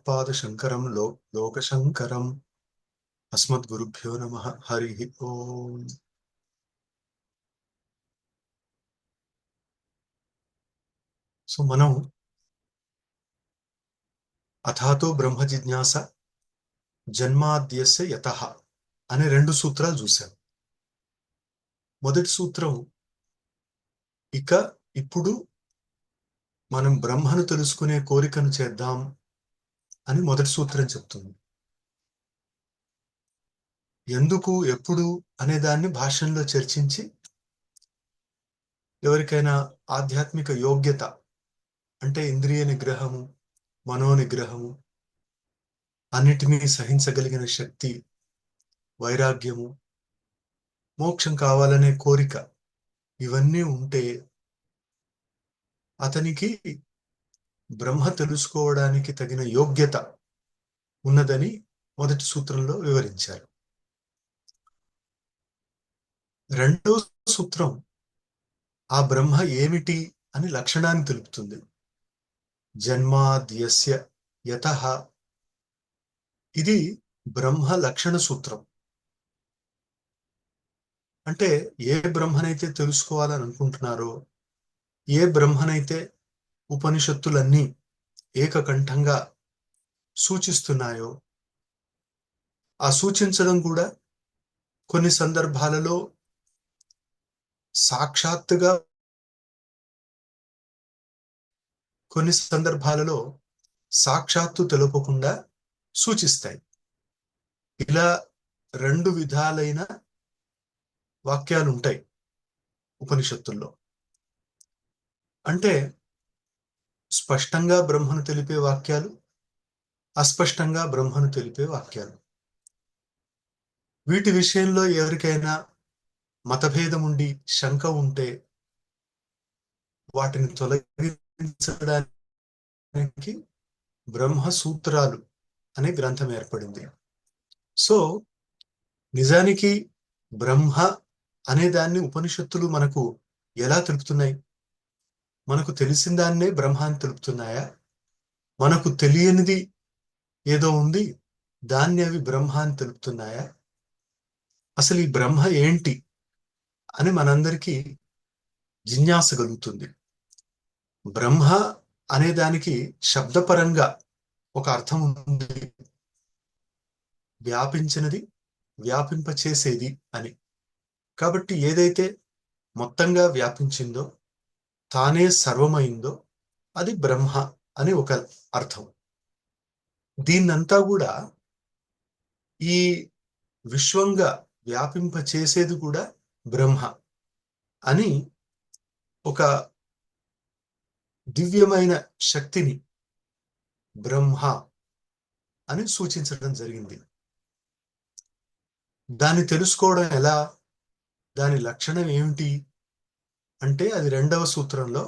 భగవత్పాదశంకరం లోకశంకరం. అస్మద్గురుభ్యో నమః. హరి ఓం. సో మనం అథాతో బ్రహ్మ జిజ్ఞాస జన్మాద్యస్య యతః అనే రెండు సూత్రాలు చూశాం. మొదటి సూత్రం ఇప్పుడు మనం బ్రహ్మను తెలుసుకునే కోరికను చేద్దాం అని మొదటి సూత్రం చెప్తుంది. ఎందుకు ఎప్పుడు అనే దాన్ని భాష్యంలో చర్చించి ఎవరికైనా ఆధ్యాత్మిక యోగ్యత అంటే ఇంద్రియ నిగ్రహము, మనోనిగ్రహము, అన్నిటినీ సహించగలిగిన శక్తి, వైరాగ్యము, మోక్షం కావాలనే కోరిక ఇవన్నీ ఉంటే అతనికి బ్రహ్మ తెలుసుకోవడానికి తగిన యోగ్యత ఉన్నదని మొదటి సూత్రంలో వివరించారు. రెండో సూత్రం ఆ బ్రహ్మ ఏమిటి అని లక్షణాన్ని తెలుపుతుంది. జన్మాద్యస్య యతః, ఇది బ్రహ్మ లక్షణ సూత్రం. అంటే ఏ బ్రహ్మనైతే తెలుసుకోవాలని అనుకుంటున్నారో, ఏ బ్రహ్మనైతే ఉపనిషత్తులన్నీ ఏకకంఠంగా సూచిస్తున్నాయో, ఆ సూచించడం కూడా కొన్ని సందర్భాలలో సాక్షాత్తుగా, కొన్ని సందర్భాలలో సాక్షాత్తు తెలుపకుండా సూచిస్తాయి. ఇలా రెండు విధాలైన వాక్యాలు ఉంటాయి ఉపనిషత్తుల్లో. అంటే స్పష్టంగా బ్రహ్మను తెలిపే వాక్యాలు, అస్పష్టంగా బ్రహ్మను తెలిపే వాక్యాలు. వీటి విషయంలో ఎవరికైనా మతభేదం ఉండి శంక ఉంటే వాటిని తొలగించడానికి బ్రహ్మసూత్రాలు అనే గ్రంథం ఏర్పడింది. సో నిజానికి బ్రహ్మ అనే దాన్ని ఉపనిషత్తులు మనకు ఎలా తెలుపుతున్నాయి? మనకు తెలిసిన దాన్నే బ్రహ్మ అని తెలుపుతున్నాయా? మనకు తెలియనిది ఏదో ఉంది, దాన్ని అవి బ్రహ్మ అని తెలుపుతున్నాయా? అసలు ఈ బ్రహ్మ ఏంటి అని మనందరికీ జిజ్ఞాస కలుగుతుంది. బ్రహ్మ అనే దానికి శబ్దపరంగా ఒక అర్థం ఉంది, వ్యాపించినది, వ్యాపింపచేసేది అని. కాబట్టి ఏదైతే మొత్తంగా వ్యాపించిందో, తానే సర్వమైందో అది బ్రహ్మ అని ఒక అర్థం. దీన్నంతా కూడా ఈ విశ్వంగా వ్యాపింపచేసేది కూడా బ్రహ్మ అని ఒక దివ్యమైన శక్తిని బ్రహ్మ అని సూచించడం జరిగింది. దాన్ని తెలుసుకోవడం ఎలా? దాని లక్షణం ఏమిటి అంటే అది రెండవ సూత్రంలో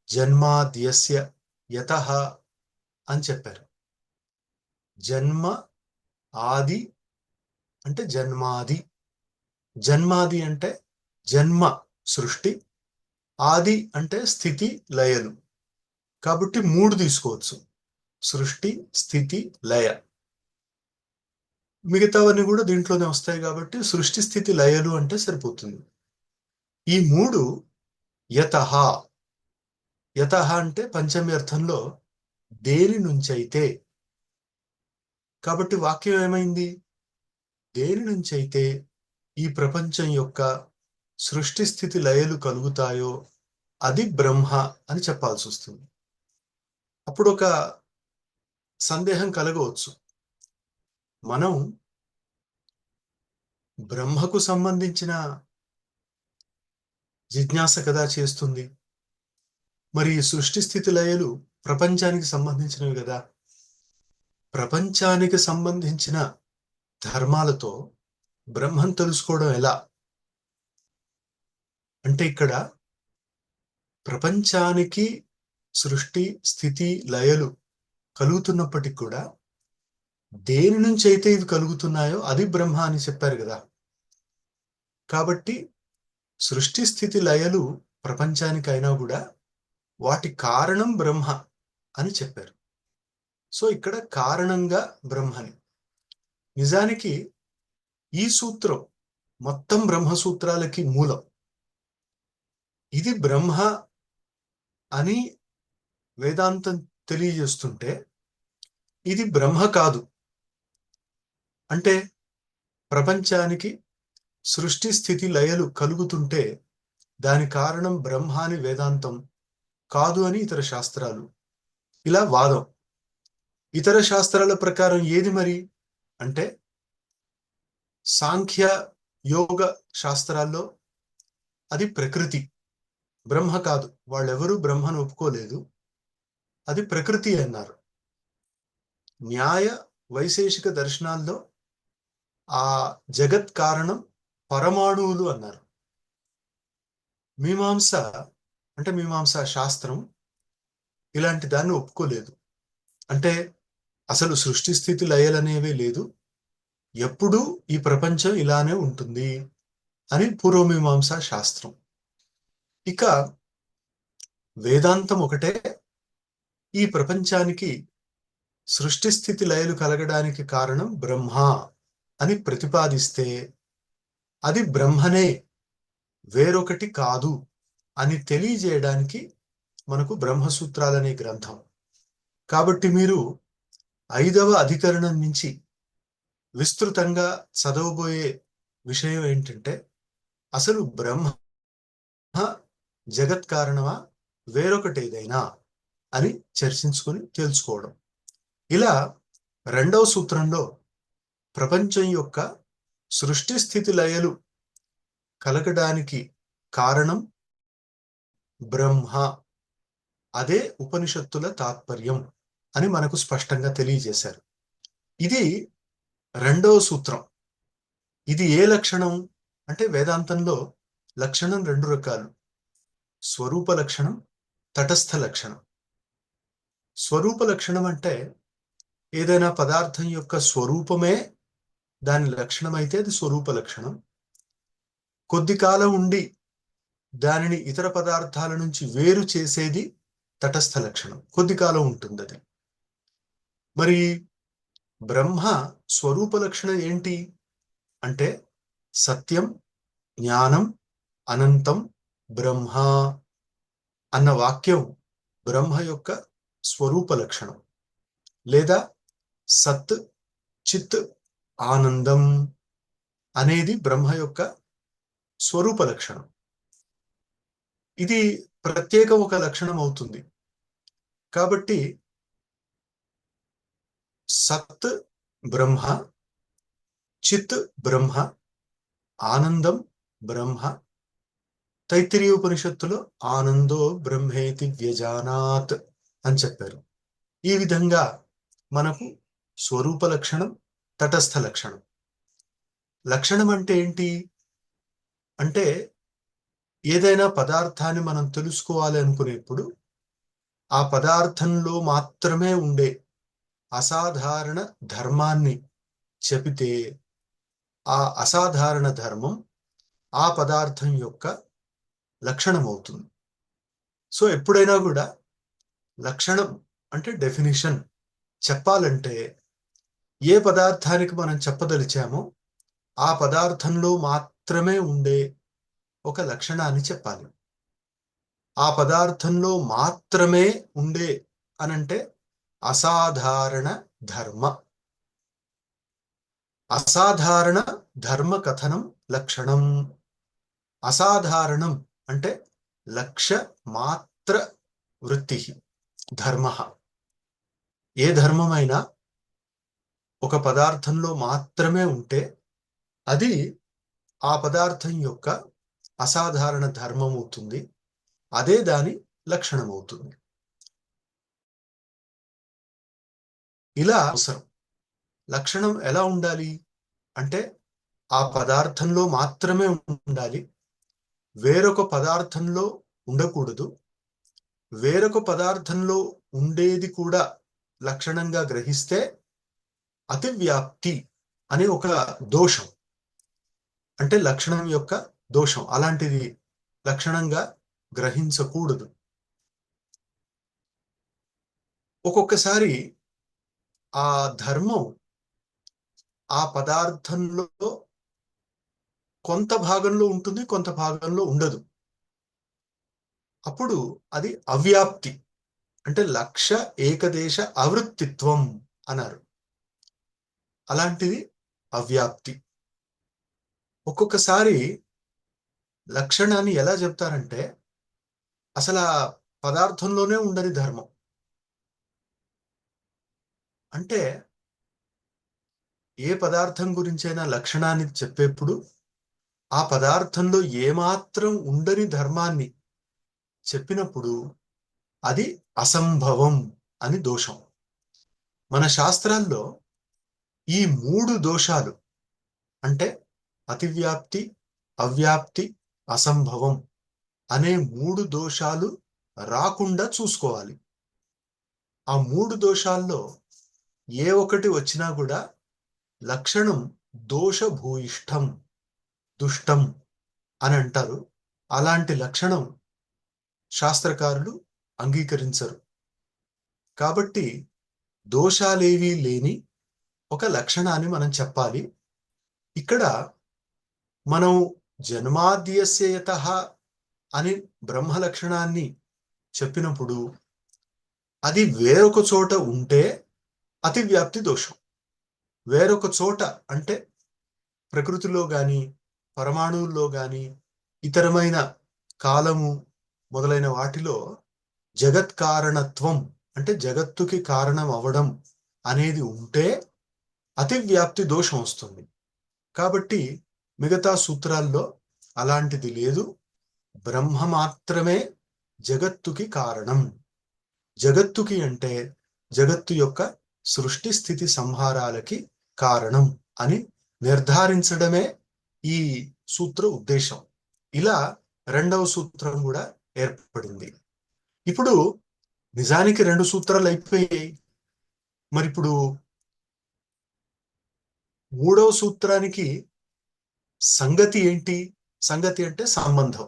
జన్మాద్యస్య యతః అని చెప్పారు. జన్మ ఆది అంటే జన్మాది. జన్మాది అంటే జన్మ సృష్టి, ఆది అంటే స్థితి లయలు. కాబట్టి మూడు తీసుకోవచ్చు: సృష్టి, స్థితి, లయ. మిగతావన్నీ కూడా దీంట్లోనే వస్తాయి కాబట్టి సృష్టి, స్థితి, లయలు అంటే సరిపోతుంది. ఈ మూడు యతః. యతః అంటే పంచమి అర్థంలో దేని నుంచైతే. కాబట్టి వాక్యం ఏమైంది? దేని నుంచైతే ఈ ప్రపంచం యొక్క సృష్టి, స్థితి, లయలు కలుగుతాయో అది బ్రహ్మ అని చెప్పాల్సి వస్తుంది. అప్పుడు ఒక సందేహం కలగవచ్చు, మనం బ్రహ్మకు సంబంధించిన జిజ్ఞాస కదా చేస్తుంది, మరి సృష్టి, స్థితి, లయలు ప్రపంచానికి సంబంధించినవి కదా. ప్రపంచానికి సంబంధించిన ధర్మాలతో బ్రహ్మం తెలుసుకోవడం ఎలా అంటే, ఇక్కడ ప్రపంచానికి సృష్టి, స్థితి, లయలు కలుగుతున్నప్పటికీ కూడా దేని నుంచి అయితే ఇవి కలుగుతున్నాయో అది బ్రహ్మ అని చెప్పారు కదా. కాబట్టి సృష్టి, స్థితి, లయలు ప్రపంచానికి అయినా కూడా వాటి కారణం బ్రహ్మ అని చెప్పారు. సో ఇక్కడ కారణంగా బ్రహ్మని. నిజానికి ఈ సూత్రం మొత్తం బ్రహ్మసూత్రాలకి మూలం. ఇది బ్రహ్మ అని వేదాంతం తెలియజేస్తుంటే ఇది బ్రహ్మ కాదు అంటే, ప్రపంచానికి సృష్టి స్థితి లయలు కలుగుతుంటే దాని కారణం బ్రహ్మ అని వేదాంతం, కాదు అని ఇతర శాస్త్రాలు. ఇలా వాదం. ఇతర శాస్త్రాల ప్రకారం ఏది మరి అంటే, సాంఖ్య యోగ శాస్త్రాల్లో అది ప్రకృతి, బ్రహ్మ కాదు. వాళ్ళెవరూ బ్రహ్మను ఒప్పుకోలేదు, అది ప్రకృతి అన్నారు. న్యాయ వైశేషిక దర్శనాల్లో ఆ జగత్ కారణం పరమాణువులు అన్నారు. మీమాంస అంటే మీమాంసా శాస్త్రం ఇలాంటి దాన్ని ఒప్పుకోలేదు. అంటే అసలు సృష్టి స్థితి లయలనేవే లేదు, ఎప్పుడూ ఈ ప్రపంచం ఇలానే ఉంటుంది అని పూర్వమీమాంసా శాస్త్రం. ఇక వేదాంతం ఒకటే ఈ ప్రపంచానికి సృష్టి స్థితి లయలు కలగడానికి కారణం బ్రహ్మ అని ప్రతిపాదిస్తే అది బ్రహ్మనే, వేరొకటి కాదు అని తెలియజేయడానికి మనకు బ్రహ్మసూత్రాలనే గ్రంథం. కాబట్టి మీరు 5వ అధికరణం నుంచి విస్తృతంగా చదవబోయే విషయం ఏంటంటే, అసలు బ్రహ్మ జగత్ కారణమా వేరొకటి ఏదైనా అని చర్చించుకొని తెలుసుకోవడం. ఇలా 2వ సూత్రంలో ప్రపంచం యొక్క సృష్టి స్థితి లయలు కలగడానికి కారణం బ్రహ్మ, అదే ఉపనిషత్తుల తాత్పర్యం అని మనకు స్పష్టంగా తెలియజేశారు. ఇది 2వ సూత్రం. ఇది ఏ లక్షణం అంటే, వేదాంతంలో లక్షణం 2 రకాలు: స్వరూప లక్షణం, తటస్థ లక్షణం. స్వరూప లక్షణం అంటే ఏదైనా పదార్థం యొక్క స్వరూపమే దాని లక్షణం అయితే అది స్వరూప లక్షణం. కొద్ది కాలం ఉండి దానిని ఇతర పదార్థాల నుంచి వేరు చేసేది తటస్థ లక్షణం. కొద్ది కాలం ఉంటుంది అది. మరి బ్రహ్మ స్వరూప లక్షణం ఏంటి అంటే, సత్యం, జ్ఞానం, అనంతం బ్రహ్మ అన్న వాక్యం బ్రహ్మ యొక్క స్వరూప లక్షణం. లేదా సత్, చిత్, ఆనందం అనేది బ్రహ్మ యొక్క స్వరూప లక్షణం. ఇది ప్రత్యేక ఒక లక్షణం అవుతుంది. కాబట్టి సత్ బ్రహ్మ, చిత్ బ్రహ్మ, ఆనందం బ్రహ్మ. తైత్తిరీయ ఉపనిషత్తులో ఆనందో బ్రహ్మేతి వ్యజానాత్ అని చెప్పారు. ఈ విధంగా మనకు స్వరూప లక్షణం, తటస్థ లక్షణం. లక్షణం అంటే ఏంటి అంటే, ఏదైనా పదార్థాన్ని మనం తెలుసుకోవాలి అనుకునేప్పుడు ఆ పదార్థంలో మాత్రమే ఉండే అసాధారణ ధర్మాన్ని చెబితే ఆ అసాధారణ ధర్మం ఆ పదార్థం యొక్క లక్షణం అవుతుంది. సో ఎప్పుడైనా కూడా లక్షణం అంటే డెఫినిషన్ చెప్పాలంటే, ఏ పదార్థానికి మనం చెప్పదలిచామో ఆ పదార్థంలో మాత్రమే ఉండే ఒక లక్షణాన్ని చెప్పాలి. ఆ పదార్థంలో మాత్రమే ఉండే అనంటే అసాధారణ ధర్మ. అసాధారణ ధర్మ కథనం లక్షణం. అసాధారణం అంటే లక్ష్య మాత్ర వృత్తి ధర్మ. ఏ ధర్మమైనా ఒక పదార్థంలో మాత్రమే ఉంటే అది ఆ పదార్థం యొక్క అసాధారణ ధర్మం అవుతుంది, అదే దాని లక్షణం అవుతుంది. ఇలా అవసరం. లక్షణం ఎలా ఉండాలి అంటే, ఆ పదార్థంలో మాత్రమే ఉండాలి, వేరొక పదార్థంలో ఉండకూడదు. వేరొక పదార్థంలో ఉండేది కూడా లక్షణంగా గ్రహిస్తే అతివ్యాప్తి అనే ఒక దోషం, అంటే లక్షణం యొక్క దోషం, అలాంటిది లక్షణంగా గ్రహించకూడదు. ఒక్కొక్కసారి ఆ ధర్మం ఆ పదార్థంలో కొంత భాగంలో ఉంటుంది, కొంత భాగంలో ఉండదు. అప్పుడు అది అవ్యాప్తి, అంటే లక్ష్య ఏకదేశ అవృత్తిత్వం అన్నారు. అలాంటిది అవ్యాప్తి. ఒక్కొక్కసారి లక్షణాన్ని ఎలా చెప్తారంటే అసలు ఆ పదార్థంలోనే ఉండని ధర్మం. అంటే ఏ పదార్థం గురించైనా లక్షణాన్ని చెప్పేప్పుడు ఆ పదార్థంలో ఏమాత్రం ఉండని ధర్మాన్ని చెప్పినప్పుడు అది అసంభవం అని దోషం. మన శాస్త్రాల్లో ఈ 3 దోషాలు, అంటే అతివ్యాప్తి, అవ్యాప్తి, అసంభవం అనే 3 దోషాలు రాకుండా చూసుకోవాలి. ఆ 3 దోషాల్లో ఏ ఒకటి వచ్చినా కూడా లక్షణం దోషభూయిష్టం, దుష్టం అని అంటారు. అలాంటి లక్షణం శాస్త్రకారులు అంగీకరించరు. కాబట్టి దోషాలేవీ లేని ఒక లక్షణాన్ని మనం చెప్పాలి. ఇక్కడ మనం జన్మాద్యస్య యతః అని బ్రహ్మ లక్షణాన్ని చెప్పినప్పుడు అది వేరొక చోట ఉంటే అతివ్యాప్తి దోషం. వేరొక చోట అంటే ప్రకృతిలో గాని, పరమాణువుల్లో గాని, ఇతరమైన కాలము మొదలైన వాటిలో జగత్కారణత్వం, అంటే జగత్తుకి కారణం అవడం అనేది ఉంటే అతివ్యాప్తి దోషం వస్తుంది. కాబట్టి మిగతా సూత్రాల్లో అలాంటిది లేదు. బ్రహ్మ మాత్రమే జగత్తుకి కారణం. జగత్తుకి అంటే జగత్తు యొక్క సృష్టి స్థితి సంహారాలకి కారణం అని నిర్ధారించడమే ఈ సూత్ర ఉద్దేశం. ఇలా రెండవ సూత్రం కూడా ఏర్పడింది. ఇప్పుడు నిజానికి 2 సూత్రాలు అయిపోయాయి. మరి ఇప్పుడు 3వ సూత్రానికి సంగతి ఏంటి? సంగతి అంటే సంబంధం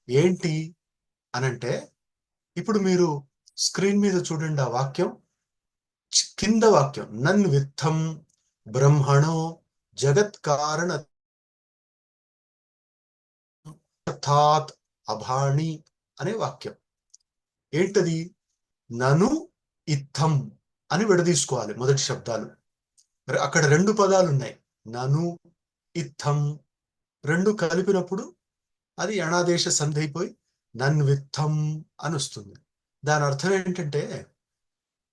ఏంటి అనంటే, ఇప్పుడు మీరు స్క్రీన్ మీద చూడండి ఆ వాక్యం. కింద వాక్యం నన్విత్తం బ్రహ్మణో జగత్కారణ అర్థాత్ అభాణి అనే వాక్యం. ఏంటది? నను ఇత్థం అని విడదీసుకోవాలి మొదటి శబ్దాలు. అక్కడ 2 పదాలు ఉన్నాయి, నను ఇత్థం. 2 కలిపినప్పుడు అది యణాదేశ సంధి అయిపోయి నన్విత్థం అని వస్తుంది. దాని అర్థం ఏంటంటే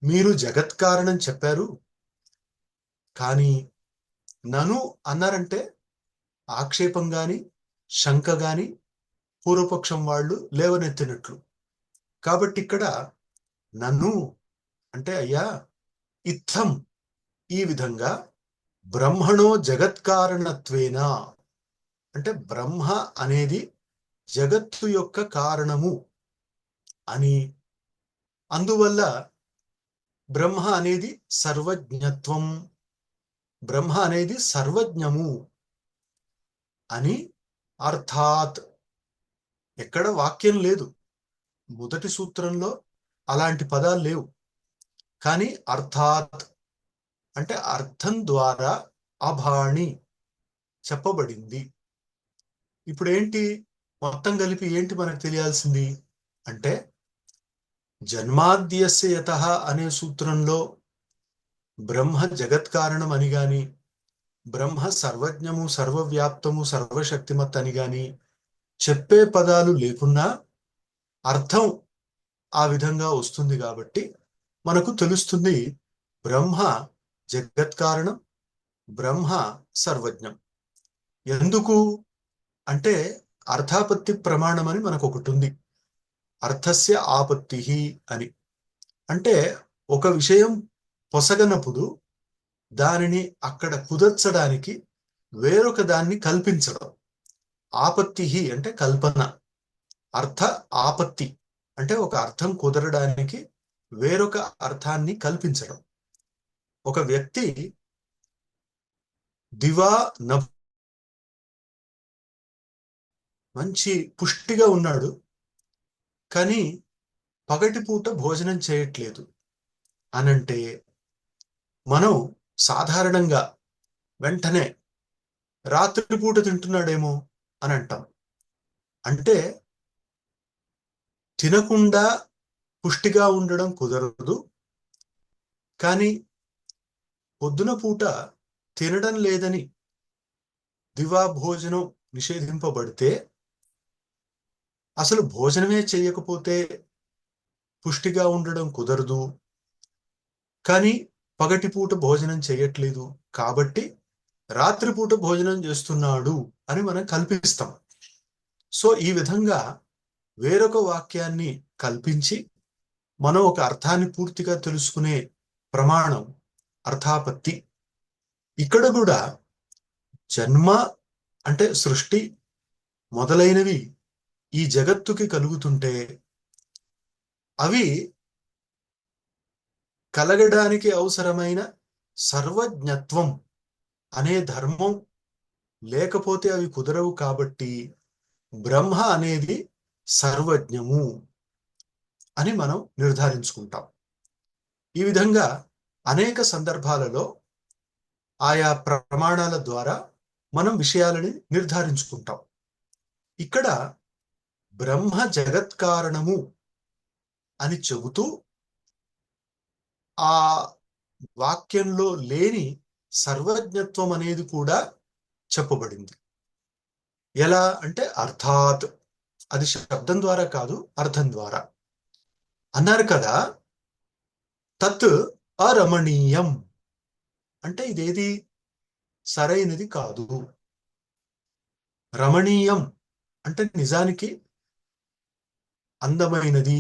మీరు జగత్కారణం చెప్పారు, కానీ నను అన్నారంటే ఆక్షేపం గాని శంక గాని పూర్వపక్షం వాళ్ళు లేవనెత్తినట్లు. కాబట్టి ఇక్కడ నన్ను అంటే అయ్యా ఇత్థం ఈ విధంగా బ్రహ్మణో జగత్కారణత్వేన, అంటే బ్రహ్మ అనేది జగత్తు యొక్క కారణము అని, అందువల్ల బ్రహ్మ అనేది సర్వజ్ఞత్వం, బ్రహ్మ అనేది సర్వజ్ఞము అని. అర్థాత్ ఎక్కడ వాక్యం లేదు, మొదటి సూత్రంలో అలాంటి పదాలు లేవు, కానీ అర్థాత్ అంటే అర్థం ద్వారా అభాణి చెప్పబడింది. ఇప్పుడు ఏంటి మొత్తం కలిపి ఏంటి మనకు తెలియాల్సింది అంటే, జన్మాద్యస్య యతః అనే సూత్రంలో బ్రహ్మ జగత్కారణం అని గాని, బ్రహ్మ సర్వజ్ఞము సర్వవ్యాప్తము సర్వశక్తిమత్ అని గాని చెప్పే పదాలు లేకున్నా అర్థం ఆ విధంగా వస్తుంది. కాబట్టి మనకు తెలుస్తుంది బ్రహ్మ జగత్కారణం, బ్రహ్మ సర్వజ్ఞం. ఎందుకు అంటే అర్థాపత్తి ప్రమాణం అని మనకు ఒకటి ఉంది, అర్థస్య ఆపత్తి అని. అంటే ఒక విషయం పొసగనప్పుడు దానిని అక్కడ కుదర్చడానికి వేరొక దాన్ని కల్పించడం. ఆపత్తి అంటే కల్పన, అర్థ ఆపత్తి అంటే ఒక అర్థం కుదరడానికి వేరొక అర్థాన్ని కల్పించడం. ఒక వ్యక్తి దివా న మంచి పుష్టిగా ఉన్నాడు, కానీ పగటిపూట భోజనం చేయట్లేదు అనంటే మనం సాధారణంగా వెంటనే రాత్రిపూట తింటున్నాడేమో అని అంటాం. అంటే తినకుండా పుష్టిగా ఉండడం కుదరదు. కానీ పొద్దున పూట తినడం లేదని దివా భోజనం నిషేధింపబడితే, అసలు భోజనమే చేయకపోతే పుష్టిగా ఉండడం కుదరదు. కానీ పగటిపూట భోజనం చేయట్లేదు కాబట్టి రాత్రిపూట భోజనం చేస్తున్నాడు అని మనం కల్పిస్తాం. సో ఈ విధంగా వేరొక వాక్యాన్ని కల్పించి మనం ఒక అర్థాన్ని పూర్తిగా తెలుసుకునే ప్రమాణం అర్థాపత్తి. ఇక్కడ కూడా జన్మ అంటే సృష్టి మొదలైనవి ఈ జగత్తుకి కలుగుతుంటే అవి కలగడానికి అవసరమైన సర్వజ్ఞత్వం అనే ధర్మం లేకపోతే అవి కుదరవు. కాబట్టి బ్రహ్మ అనేది సర్వజ్ఞము అని మనం నిర్ధారించుకుంటాం. ఈ విధంగా అనేక సందర్భాలలో ఆయా ప్రమాణాల ద్వారా మనం విషయాలని నిర్ధారించుకుంటాం. ఇక్కడ బ్రహ్మ జగత్కారణము అని చెబుతూ ఆ వాక్యంలో లేని సర్వజ్ఞత్వం అనేది కూడా చెప్పబడింది. ఎలా అంటే అర్థాత్, అది శబ్దం ద్వారా కాదు, అర్థం ద్వారా అన్నారు కదా. తత్ అరమణీయం అంటే ఇదేది సరైనది కాదు. రమణీయం అంటే నిజానికి అందమైనది,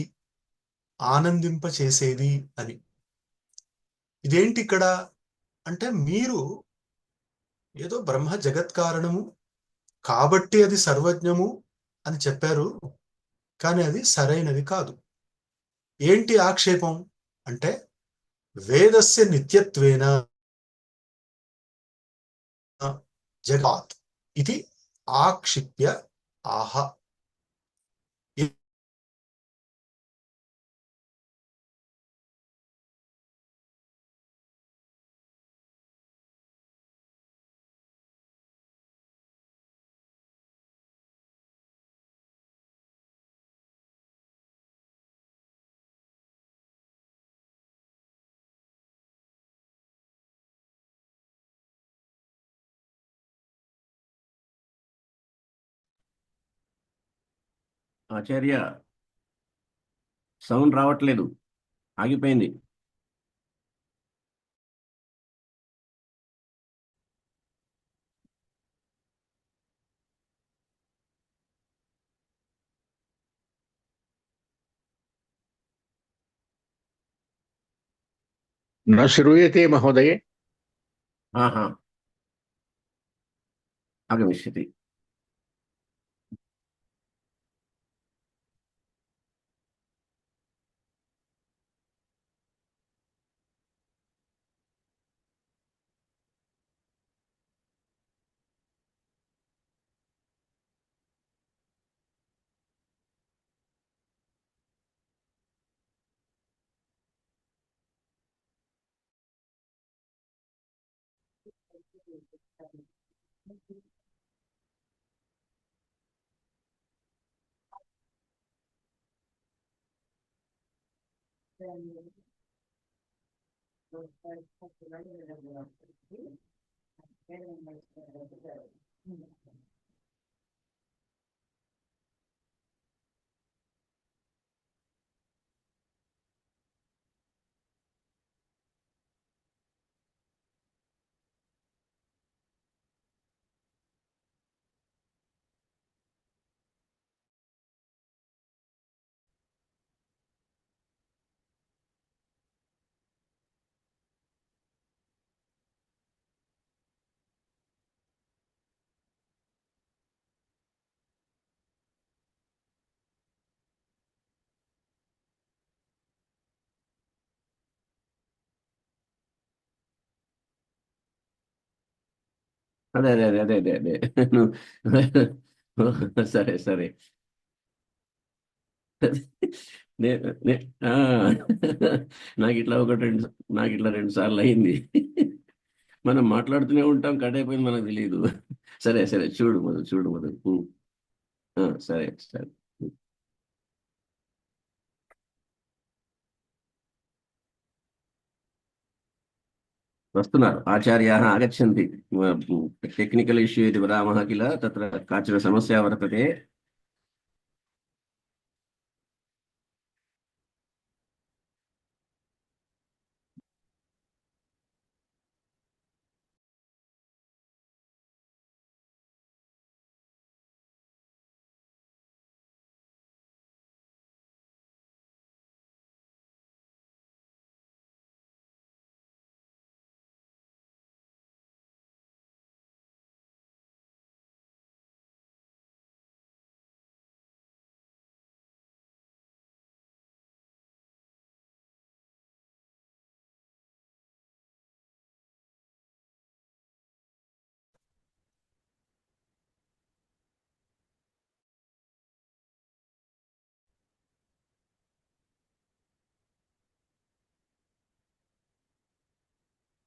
ఆనందింపచేసేది అని. ఇదేంటి ఇక్కడ అంటే మీరు ఏదో బ్రహ్మ జగత్కారణము కాబట్టి అది సర్వజ్ఞము అని చెప్పారు, కానీ అది సరైనది కాదు. ఏంటి ఆక్షేపం అంటే వేదస్య నిత్యత్వేన జగత్ ఇది ఆక్షిప్య ఆహ. ఆచార్య, సౌండ్ రావట్లేదు, ఆగిపోయింది. न श्रूयते महोदय। ఆహా, ఆగమిష్యతి. అదే అదే అదే అదే అదే అదే సరే సరే. నే నే ఆ, నాకు ఇట్లా నాకు ఇట్లా 2 సార్లు అయింది. మనం మాట్లాడుతూనే ఉంటాం, కట్ అయిపోయింది మనకు తెలియదు. సరే సరే, చూడు మధు. సరే సరే. వస్తున్నారు ఆచార్యాः आगच्छन्ति. टेक्निकल् इश्यू इति वदामः किल, तत्र काचन समस्या वर्तते.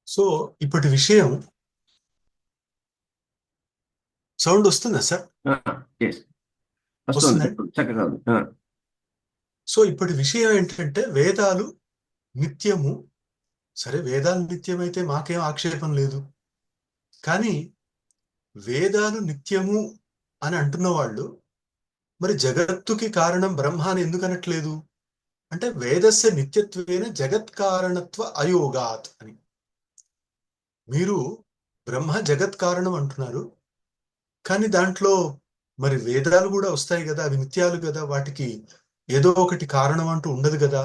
సో ఇప్పటి విషయం సౌండ్ వస్తుందా సార్? Yes. వస్తుంది, వస్తుందండి. చక్కగా ఉంది. సో ఇప్పటి విషయం ఏంటంటే వేదాలు నిత్యము. సరే, వేదాలు నిత్యమైతే మాకేం ఆక్షేపం లేదు. కానీ వేదాలు నిత్యము అని అంటున్న వాళ్ళు మరి జగత్తుకి కారణం బ్రహ్మ అని ఎందుకు అనట్లేదు? అంటే వేదస్య నిత్యత్వేన జగత్ కారణత్వ అయోగాత్ అని. మీరు బ్రహ్మ జగత్ కారణం అంటున్నారు, కానీ దాంట్లో మరి వేదాలు కూడా వస్తాయి కదా, అవి నిత్యాలు కదా, వాటికి ఏదో ఒకటి కారణం అంటూ ఉండదు కదా.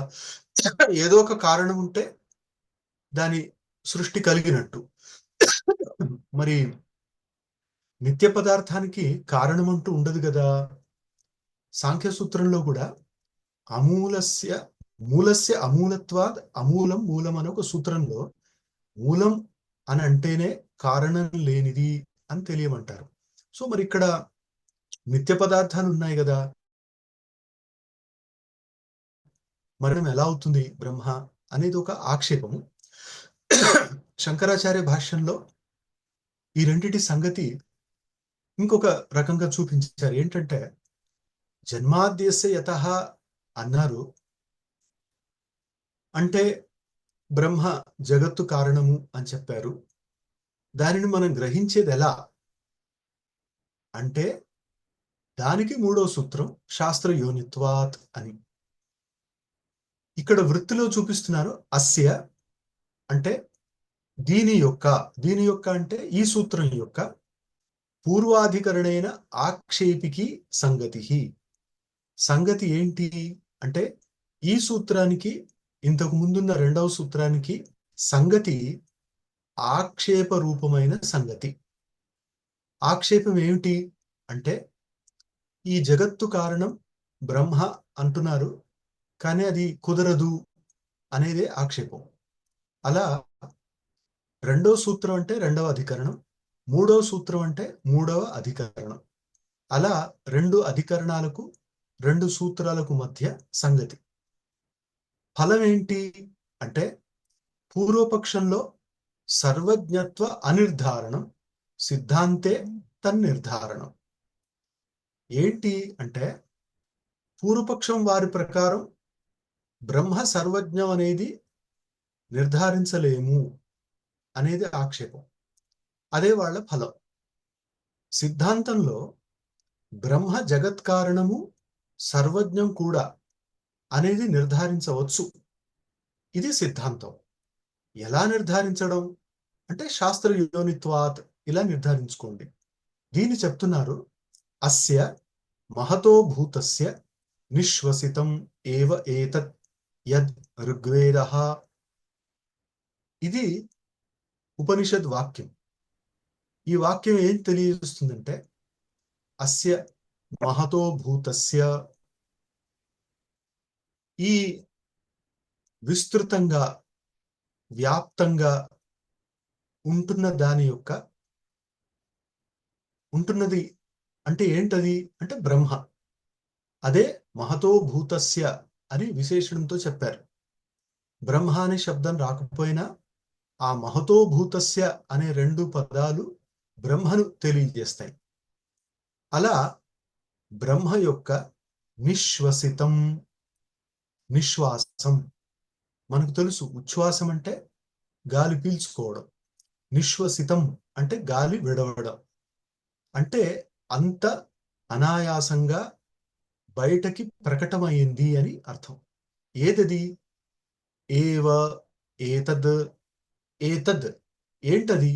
ఏదో ఒక కారణం ఉంటే దాని సృష్టి కలిగినట్టు. మరి నిత్య పదార్థానికి కారణం అంటూ ఉండదు కదా. సాంఖ్య సూత్రంలో కూడా మూలస్య అమూలత్వాద్ అమూలం మూలం అనే ఒక సూత్రంలో మూలం అని అంటేనే కారణం లేనిది అని తెలియమంటారు. సో మరి ఇక్కడ నిత్య పదార్థాలు ఉన్నాయి కదా, మరణం ఎలా అవుతుంది బ్రహ్మ అనేది ఒక ఆక్షేపము. శంకరాచార్య భాష్యంలో ఈ రెండిటి సంగతి ఇంకొక రకంగా చూపించారు. ఏంటంటే జన్మాద్యస్య యతః అన్నారు అంటే బ్రహ్మ జగత్తు కారణము అని చెప్పారు. దానిని మనం గ్రహించేది ఎలా అంటే దానికి 3వ సూత్రం శాస్త్ర యోనిత్వాత్ అని. ఇక్కడ వృత్తిలో చూపిస్తున్నారు. అస్య అంటే దీని యొక్క అంటే ఈ సూత్రం యొక్క పూర్వాధికరణైన ఆక్షేపికి సంగతి ఏంటి అంటే ఈ సూత్రానికి ఇంతకు ముందున్న 2వ సూత్రానికి సంగతి ఆక్షేప రూపమైన సంగతి. ఆక్షేపం ఏమిటి అంటే ఈ జగత్తు కారణం బ్రహ్మ అంటున్నారు, కానీ అది కుదరదు అనేదే ఆక్షేపం. అలా 2వ సూత్రం అంటే 2వ అధికరణం, 3వ సూత్రం అంటే 3వ అధికరణం. అలా 2 అధికరణాలకు 2 సూత్రాలకు మధ్య సంగతి. ఫలం ఏంటి అంటే పూర్వపక్షంలో సర్వజ్ఞత్వ అనిర్ధారణం, సిద్ధాంతే తన్నిర్ధారణం. ఏంటి అంటే పూర్వపక్షం వారి ప్రకారం బ్రహ్మ సర్వజ్ఞం అనేది నిర్ధారించలేము అనేది ఆక్షేపం. అదే వాళ్ళ ఫలం. సిద్ధాంతంలో బ్రహ్మ జగత్ కారణము సర్వజ్ఞం కూడా అనేది నిర్ధారించవచ్చు. ఇది సిద్ధాంతం. ఎలా నిర్ధారించడం అంటే శాస్త్ర యోనిత్వాత్, ఇలా నిర్ధారించుకోండి. దీన్ని చెప్తున్నారు. అస్య మహతో భూతస్య నిశ్వసితం ఏవ ఏతత్ యద్ ఋగ్వేదః. ఇది ఉపనిషద్ వాక్యం. ఈ వాక్యం ఏం తెలియజేస్తుందంటే అస్య మహతో భూతస్య, ఈ విస్తృతంగా వ్యాప్తంగా ఉంటున్న దాని యొక్క ఉంటున్నది అంటే ఏంటది అంటే బ్రహ్మ. అదే మహతో భూతస్య అని విశేషణంతో చెప్పారు. బ్రహ్మ అనే శబ్దం రాకపోయినా ఆ మహతో భూతస్య అనే 2 పదాలు బ్రహ్మను తెలియజేస్తాయి. అలా బ్రహ్మ యొక్క నిశ్వసితం, నిశ్వాసం మనకు తెలుసు. ఉచ్ఛ్వాసం అంటే గాలి పీల్చుకోవడం, నిశ్వసితం అంటే గాలి విడవడం. అంటే అంత అనాయాసంగా బయటకి ప్రకటమైంది అని అర్థం. ఏదది? ఏవ, ఏతద్, ఏతద్ ఏంటది?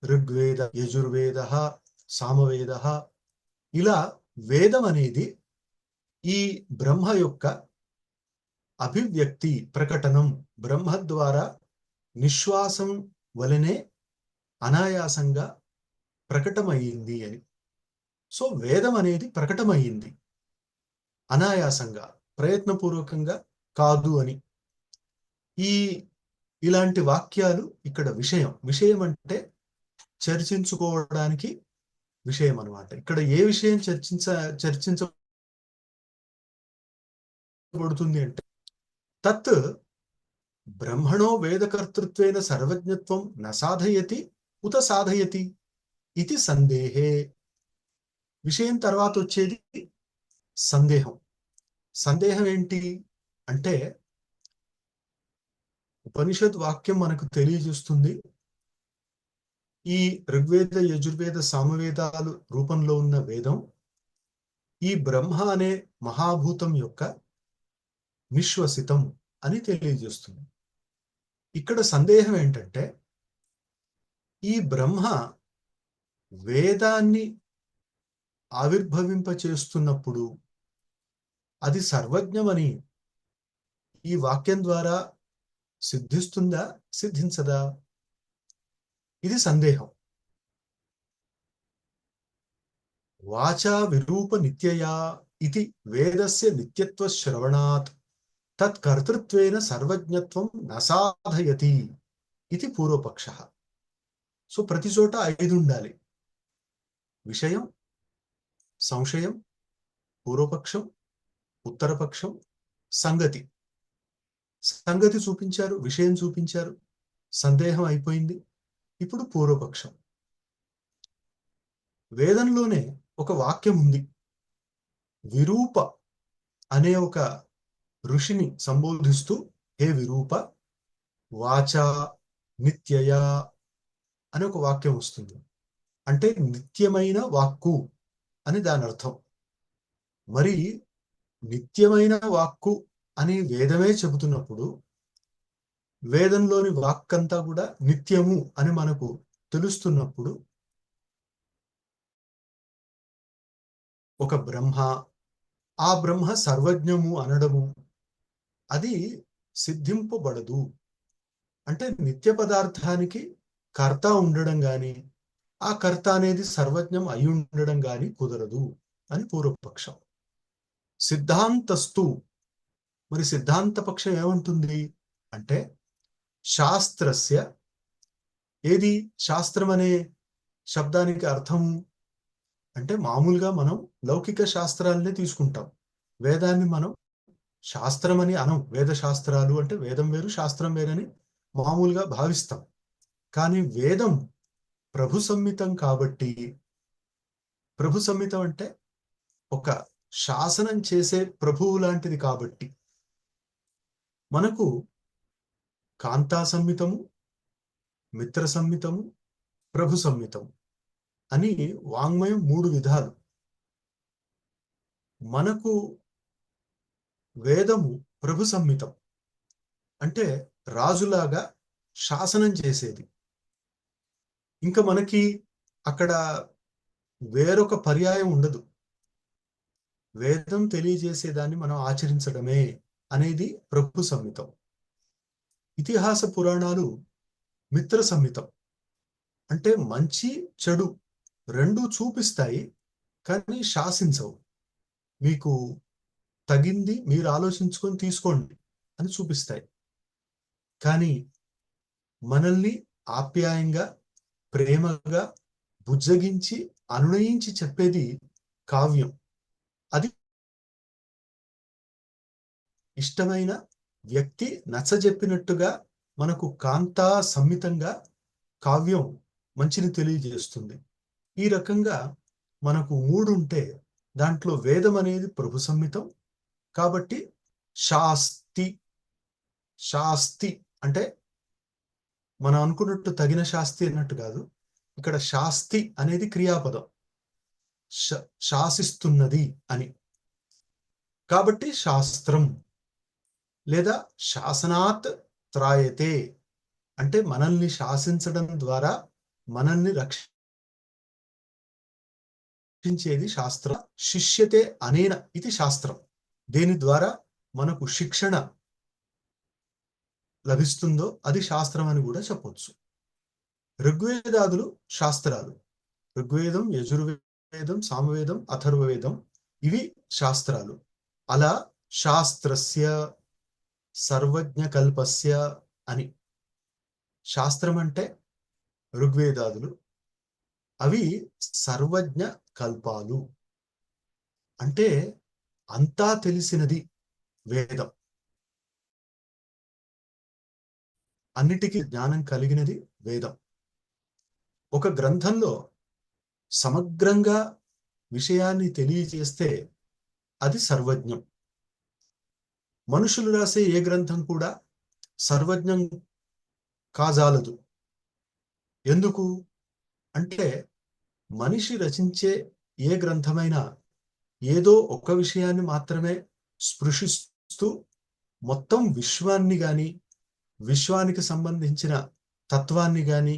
ఋగ్వేద, యజుర్వేద, సామవేద, ఇలా వేదం అనేది ఈ బ్రహ్మ యొక్క అభివ్యక్తి, ప్రకటనం. బ్రహ్మ ద్వారా నిశ్వాసం వలనే అనాయాసంగా ప్రకటమయ్యింది అని. సో వేదం అనేది ప్రకటమయ్యింది అనాయాసంగా, ప్రయత్నపూర్వకంగా కాదు అని. ఇలాంటి వాక్యాలు ఇక్కడ విషయం అంటే చర్చించుకోవడానికి విషయం అన్నమాట. ఇక్కడ ఏ విషయం చర్చించబడుతుంది అంటే తత్ బ్రహ్మణో వేదకర్తృత్వేన సర్వజ్ఞత్వం న సాధయతి ఉత సాధయతి ఇది సందేహే. విషయం తర్వాత వచ్చేది సందేహం. సందేహం ఏంటి అంటే ఉపనిషద్ వాక్యం మనకు తెలియజేస్తుంది, ఈ ఋగ్వేద, యజుర్వేద, సామవేదాలు రూపంలో ఉన్న వేదం ఈ బ్రహ్మ అనే మహాభూతం యొక్క నిశ్వసితం అని తెలియజేస్తుంది. ఇక్కడ సందేహం ఏంటంటే ఈ బ్రహ్మ వేదాన్ని ఆవిర్భవింపచేస్తున్నప్పుడు అది సర్వజ్ఞమని ఈ వాక్యం ద్వారా సిద్ధిస్తుందా, సిద్ధించదా? ఇది సందేహం. వాచా విరూప నిత్యయా ఇది వేదస్య నిత్యత్వ శ్రవణాత్ తత్కర్తృత్వేన సర్వజ్ఞత్వం న సాధయతి ఇది పూర్వపక్ష. సో ప్రతి చోట 5 ఉండాలి: విషయం, సంశయం, పూర్వపక్షం, ఉత్తరపక్షం, సంగతి. సంగతి చూపించారు, విషయం చూపించారు, సందేహం అయిపోయింది. ఇప్పుడు పూర్వపక్షం. వేదంలోనే ఒక వాక్యం ఉంది. విరూప అనే ఒక ఋషిని సంబోధిస్తూ, హే విరూప, వాచా నిత్యయ అనే ఒక వాక్యం వస్తుంది. అంటే నిత్యమైన వాక్కు అని దాని అర్థం. మరి నిత్యమైన వాక్కు అని వేదమే చెబుతున్నప్పుడు వేదంలోని వాక్కంతా కూడా నిత్యము అని మనకు తెలుస్తున్నప్పుడు ఒక బ్రహ్మ, ఆ బ్రహ్మ సర్వజ్ఞము అనడము అది సిద్ధింపబడదు. అంటే నిత్య పదార్థానికి కర్త ఉండడం గాని, ఆ కర్త అనేది సర్వజ్ఞం అయి ఉండడం గాని కుదరదు అని పూర్వపక్షం. సిద్ధాంతస్తు, మరి సిద్ధాంత పక్షం ఏమంటుంది అంటే శాస్త్రస్య, ఏది శాస్త్రం అనే శబ్దానికి అర్థం అంటే మామూలుగా మనం లౌకిక శాస్త్రాలనే తీసుకుంటాం. వేదాన్ని మనం శాస్త్రం అని అనం. వేద శాస్త్రాలు అంటే వేదం వేరు, శాస్త్రం వేరని మామూలుగా భావిస్తాం. కానీ వేదం ప్రభు సంహితం కాబట్టి, ప్రభు సంహితం అంటే ఒక శాసనం చేసే ప్రభువు లాంటిది కాబట్టి మనకు కాంతా సంహితము, మిత్ర సంహితము, ప్రభు సంహితము అని వాంగ్మయం 3 విధాలు. మనకు వేదము ప్రభు సంహితం అంటే రాజులాగా శాసనం చేసేది. ఇంకా మనకి అక్కడ వేరొక పర్యాయం ఉండదు. వేదం తెలియజేసేదాన్ని మనం ఆచరించడమే అనేది ప్రభు సంహితం. ఇతిహాస పురాణాలు మిత్ర సంహితం అంటే మంచి చెడు 2 చూపిస్తాయి, కానీ శాసించవు. మీకు తగింది మీరు ఆలోచించుకొని తీసుకోండి అని చూపిస్తాయి. కానీ మనల్ని ఆప్యాయంగా, ప్రేమగా బుజ్జగించి అనునయించి చెప్పేది కావ్యం. అది ఇష్టమైన వ్యక్తి నచ్చజెప్పినట్టుగా మనకు కాంతా సమ్మితంగా కావ్యం మంచిని తెలియజేస్తుంది. ఈ రకంగా మనకు 3 ఉంటే దాంట్లో వేదం అనేది ప్రభు సమ్మితం. కాబట్టి శాస్తి, శాస్తి అంటే మనం అనుకున్నట్టు తగిన శాస్తి అన్నట్టు కాదు. ఇక్కడ శాస్తి అనేది క్రియాపదం, శాసిస్తున్నది అని. కాబట్టి శాస్త్రం లేదా శాసనాత్ త్రాయతే అంటే మనల్ని శాసించడం ద్వారా మనల్ని రక్షించేది శాస్త్రం. శిష్యతే అనేన ఇది శాస్త్రం. దేని ద్వారా మనకు శిక్షణ లభిస్తుందో అది శాస్త్రం అని కూడా చెప్పొచ్చు. ఋగ్వేదాదులు శాస్త్రాలు. ఋగ్వేదం, యజుర్వేదం, సామవేదం, అథర్వవేదం ఇవి శాస్త్రాలు. అలా శాస్త్రస్య సర్వజ్ఞకల్పస్య అని. శాస్త్రం అంటే ఋగ్వేదాదులు, అవి సర్వజ్ఞ కల్పాలు అంటే అంతా తెలిసినది వేదం, అన్నిటికీ జ్ఞానం కలిగినది వేదం. ఒక గ్రంథంలో సమగ్రంగా విషయాన్ని తెలియజేస్తే అది సర్వజ్ఞం. మనుషులు రాసే ఏ గ్రంథం కూడా సర్వజ్ఞం కాజాలదు. ఎందుకు అంటే మనిషి రచించే ఏ గ్రంథమైనా ఏదో ఒక విషయాన్ని మాత్రమే స్పృశిస్తూ మొత్తం విశ్వాన్ని గాని, విశ్వానికి సంబంధించిన తత్వాన్ని గాని,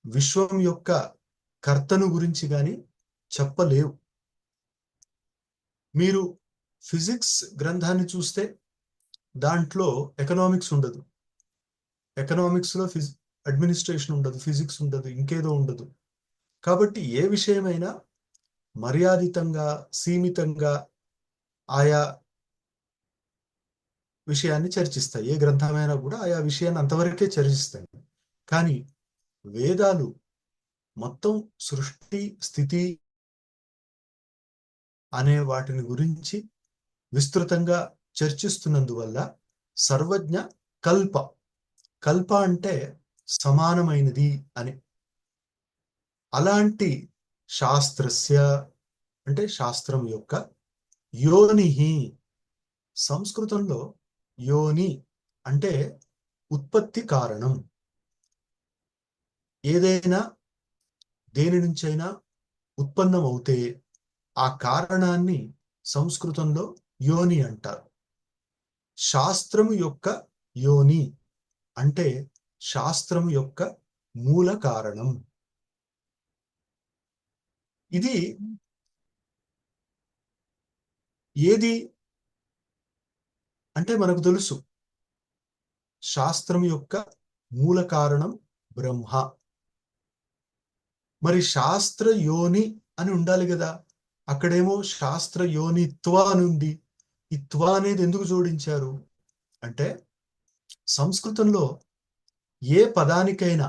విశ్వం యొక్క కర్తను గురించి గాని చెప్పలేవు. మీరు ఫిజిక్స్ గ్రంథాన్ని చూస్తే దాంట్లో ఎకనామిక్స్ ఉండదు, ఎకనామిక్స్లో అడ్మినిస్ట్రేషన్ ఉండదు, ఫిజిక్స్ ఉండదు, ఇంకేదో ఉండదు. కాబట్టి ఏ విషయమైనా మర్యాదితంగా, సీమితంగా ఆయా విషయాన్ని చర్చిస్తాయి. ఏ గ్రంథమైనా కూడా ఆయా విషయాన్ని అంతవరకే చర్చిస్తాయి. కానీ వేదాలు మొత్తం సృష్టి, స్థితి అనే వాటిని గురించి విస్తృతంగా చర్చిస్తున్నందువల్ల సర్వజ్ఞ కల్ప. కల్ప అంటే సమానమైనది అని. అలాంటి శాస్త్రస్య అంటే శాస్త్రం యొక్క యోనిహి. సంస్కృతంలో యోని అంటే ఉత్పత్తి కారణం. ఏదైనా దేని నుంచైనా ఉత్పన్నం అవుతే ఆ కారణాన్ని సంస్కృతంలో యోని అంటారు. శాస్త్రము యొక్క యోని అంటే శాస్త్రము యొక్క మూల కారణం. ఇది ఏది అంటే మనకు తెలుసు, శాస్త్రం యొక్క మూల కారణం బ్రహ్మ. మరి శాస్త్ర యోని అని ఉండాలి కదా, అక్కడేమో శాస్త్ర యోనిత్వ అని ఉంది. ఈ త్వ అనేది ఎందుకు జోడించారు అంటే సంస్కృతంలో ఏ పదానికైనా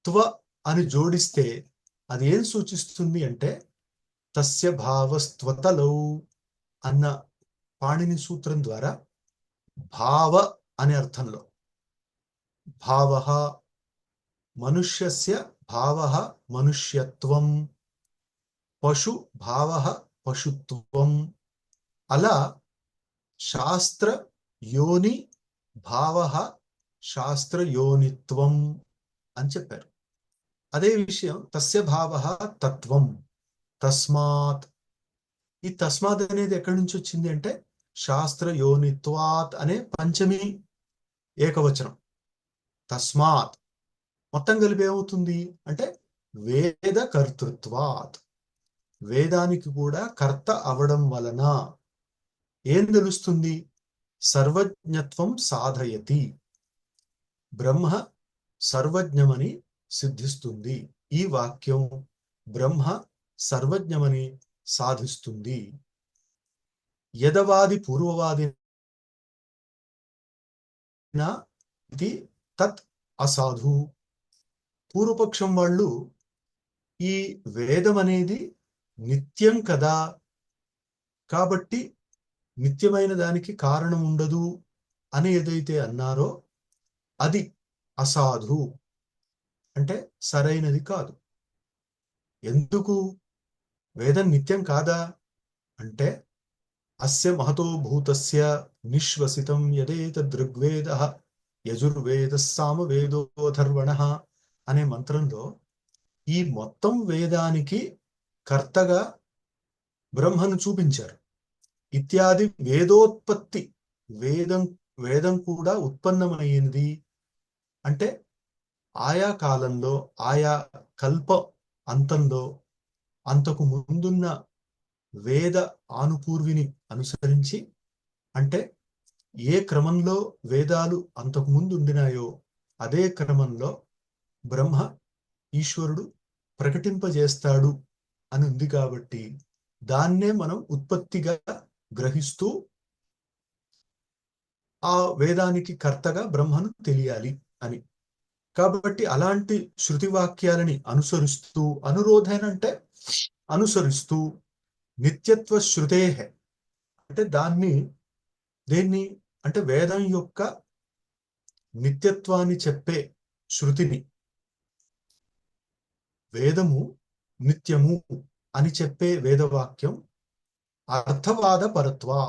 త్వ అని జోడిస్తే అది ఏం సూచిస్తుంది అంటే తస్య భావస్త్వతలౌ అన్న పాణిని సూత్రం ద్వారా భావ అనే అర్థంలో, భావః మనుష్యస్య భావః మనుష్యత్వం, పశు భావః పశుత్వం. అలా శాస్త్ర యోని భావః శాస్త్ర యోనిత్వం అని చెప్పారు. అదే విషయం తస్య భావః తత్వం, తస్మాత్. ఈ తస్మాత్ అనేది ఎక్కడి నుంచి వచ్చింది అంటే శాస్త్ర యోనిత్వాత్ అనే పంచమి ఏకవచనం. తస్మాత్ మొత్తం కలిపి ఏమవుతుంది అంటే వేద కర్తృత్వాత్. వేదానికి కూడా కర్త అవడం వలన ఏం తెలుస్తుంది? సర్వజ్ఞత్వం సాధయతి. బ్రహ్మ సర్వజ్ఞమని సిద్ధిస్తుంది. ఈ వాక్యం బ్రహ్మ సర్వజ్ఞమని సాధిస్తుంది. యదవాది పూర్వవాది ఇది తత్ అసాధు. పూర్వపక్షం వాళ్ళు ఈ వేదం అనేది నిత్యం కదా, కాబట్టి నిత్యమైన దానికి కారణం ఉండదు అని ఏదైతే అన్నారో అది అసాధు, అంటే సరైనది కాదు. ఎందుకు వేదం నిత్యం కాదా అంటే, అస్య మహతో భూతస్య నిశ్వసితం యదేతదృగ్వేదః యజుర్వేదः సామవేదోథర్వణః అనే మంత్రంలో ఈ మొత్తం వేదానికి కర్తగా బ్రహ్మను చూపించారు. ఇత్యాది వేదోత్పత్తి, వేదం వేదం కూడా ఉత్పన్నమైనది అంటే ఆయా కాలంలో ఆయా కల్ప అంతంలో అంతకు ముందున్న వేద ఆనుపూర్విని అనుసరించి, అంటే ఏ క్రమంలో వేదాలు అంతకు ముందు ఉండినాయో అదే క్రమంలో బ్రహ్మ ఈశ్వరుడు ప్రకటింపజేస్తాడు అని ఉంది కాబట్టి దాన్నే మనం ఉత్పత్తిగా గ్రహిస్తూ ఆ వేదానికి కర్తగా బ్రహ్మను తెలియాలి అని. కాబట్టి అలాంటి శృతి వాక్యాలని అనుసరిస్తూ, అనురోధన అంటే అనుసరిస్తూ, నిత్యత్వ శృతే అంటే దేన్ని అంటే వేదం యొక్క నిత్యత్వాన్ని చెప్పే శృతిని, వేదము నిత్యము అని చెప్పే వేదవాక్యం అర్థవాద పరత్వా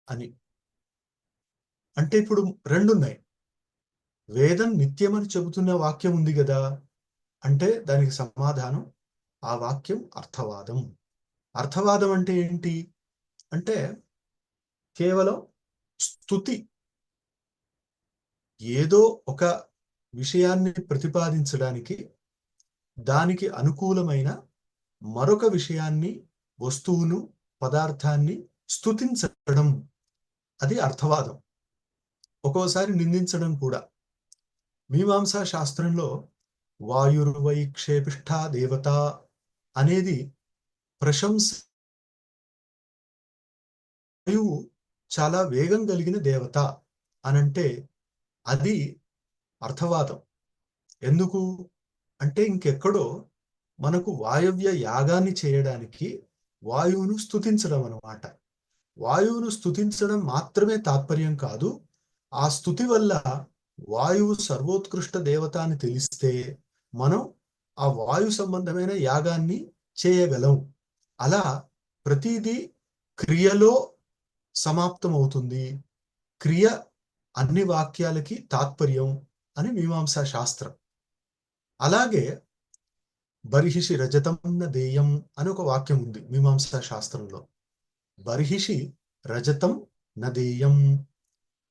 అని. అంటే ఇప్పుడు రెండున్నాయి. వేదం నిత్యమని చెబుతున్న వాక్యం ఉంది కదా, అంటే దానికి సమాధానం ఆ వాక్యం అర్థవాదం. అర్థవాదం అంటే ఏంటి అంటే కేవలం స్తుతి, ఏదో ఒక విషయాన్ని ప్రతిపాదించడానికి దానికి అనుకూలమైన మరొక విషయాన్ని, వస్తువును, పదార్థాన్ని స్తుతించడం, అది అర్థవాదం. ఒక్కోసారి నిందించడం కూడా. మీమాంసా శాస్త్రంలో వాయుర్వై క్షేపిష్ఠా దేవత అనేది ప్రశంస. వాయువు చాలా వేగం కలిగిన దేవత అనంటే అది అర్థవాదం. ఎందుకు అంటే ఇంకెక్కడో మనకు వాయవ్య యాగాన్ని చేయడానికి వాయువును స్తుతించడం అన్నమాట. వాయువును స్తుతించడం మాత్రమే తాత్పర్యం కాదు, ఆ స్తుతి వల్ల వాయువు సర్వోత్కృష్ట దేవత అని తెలిస్తే మనం ఆ వాయు సంబంధమైన యాగాన్ని చేయగలం. అలా ప్రతిదీ క్రియలో సమాప్తం అవుతుంది. క్రియ అన్ని వాక్యాలకి తాత్పర్యం అని మీమాంసా శాస్త్రం. అలాగే బర్హిషి రజతం న దేయం అని ఒక వాక్యం ఉంది మీమాంసా శాస్త్రంలో. బర్హిషి రజతం నదేయం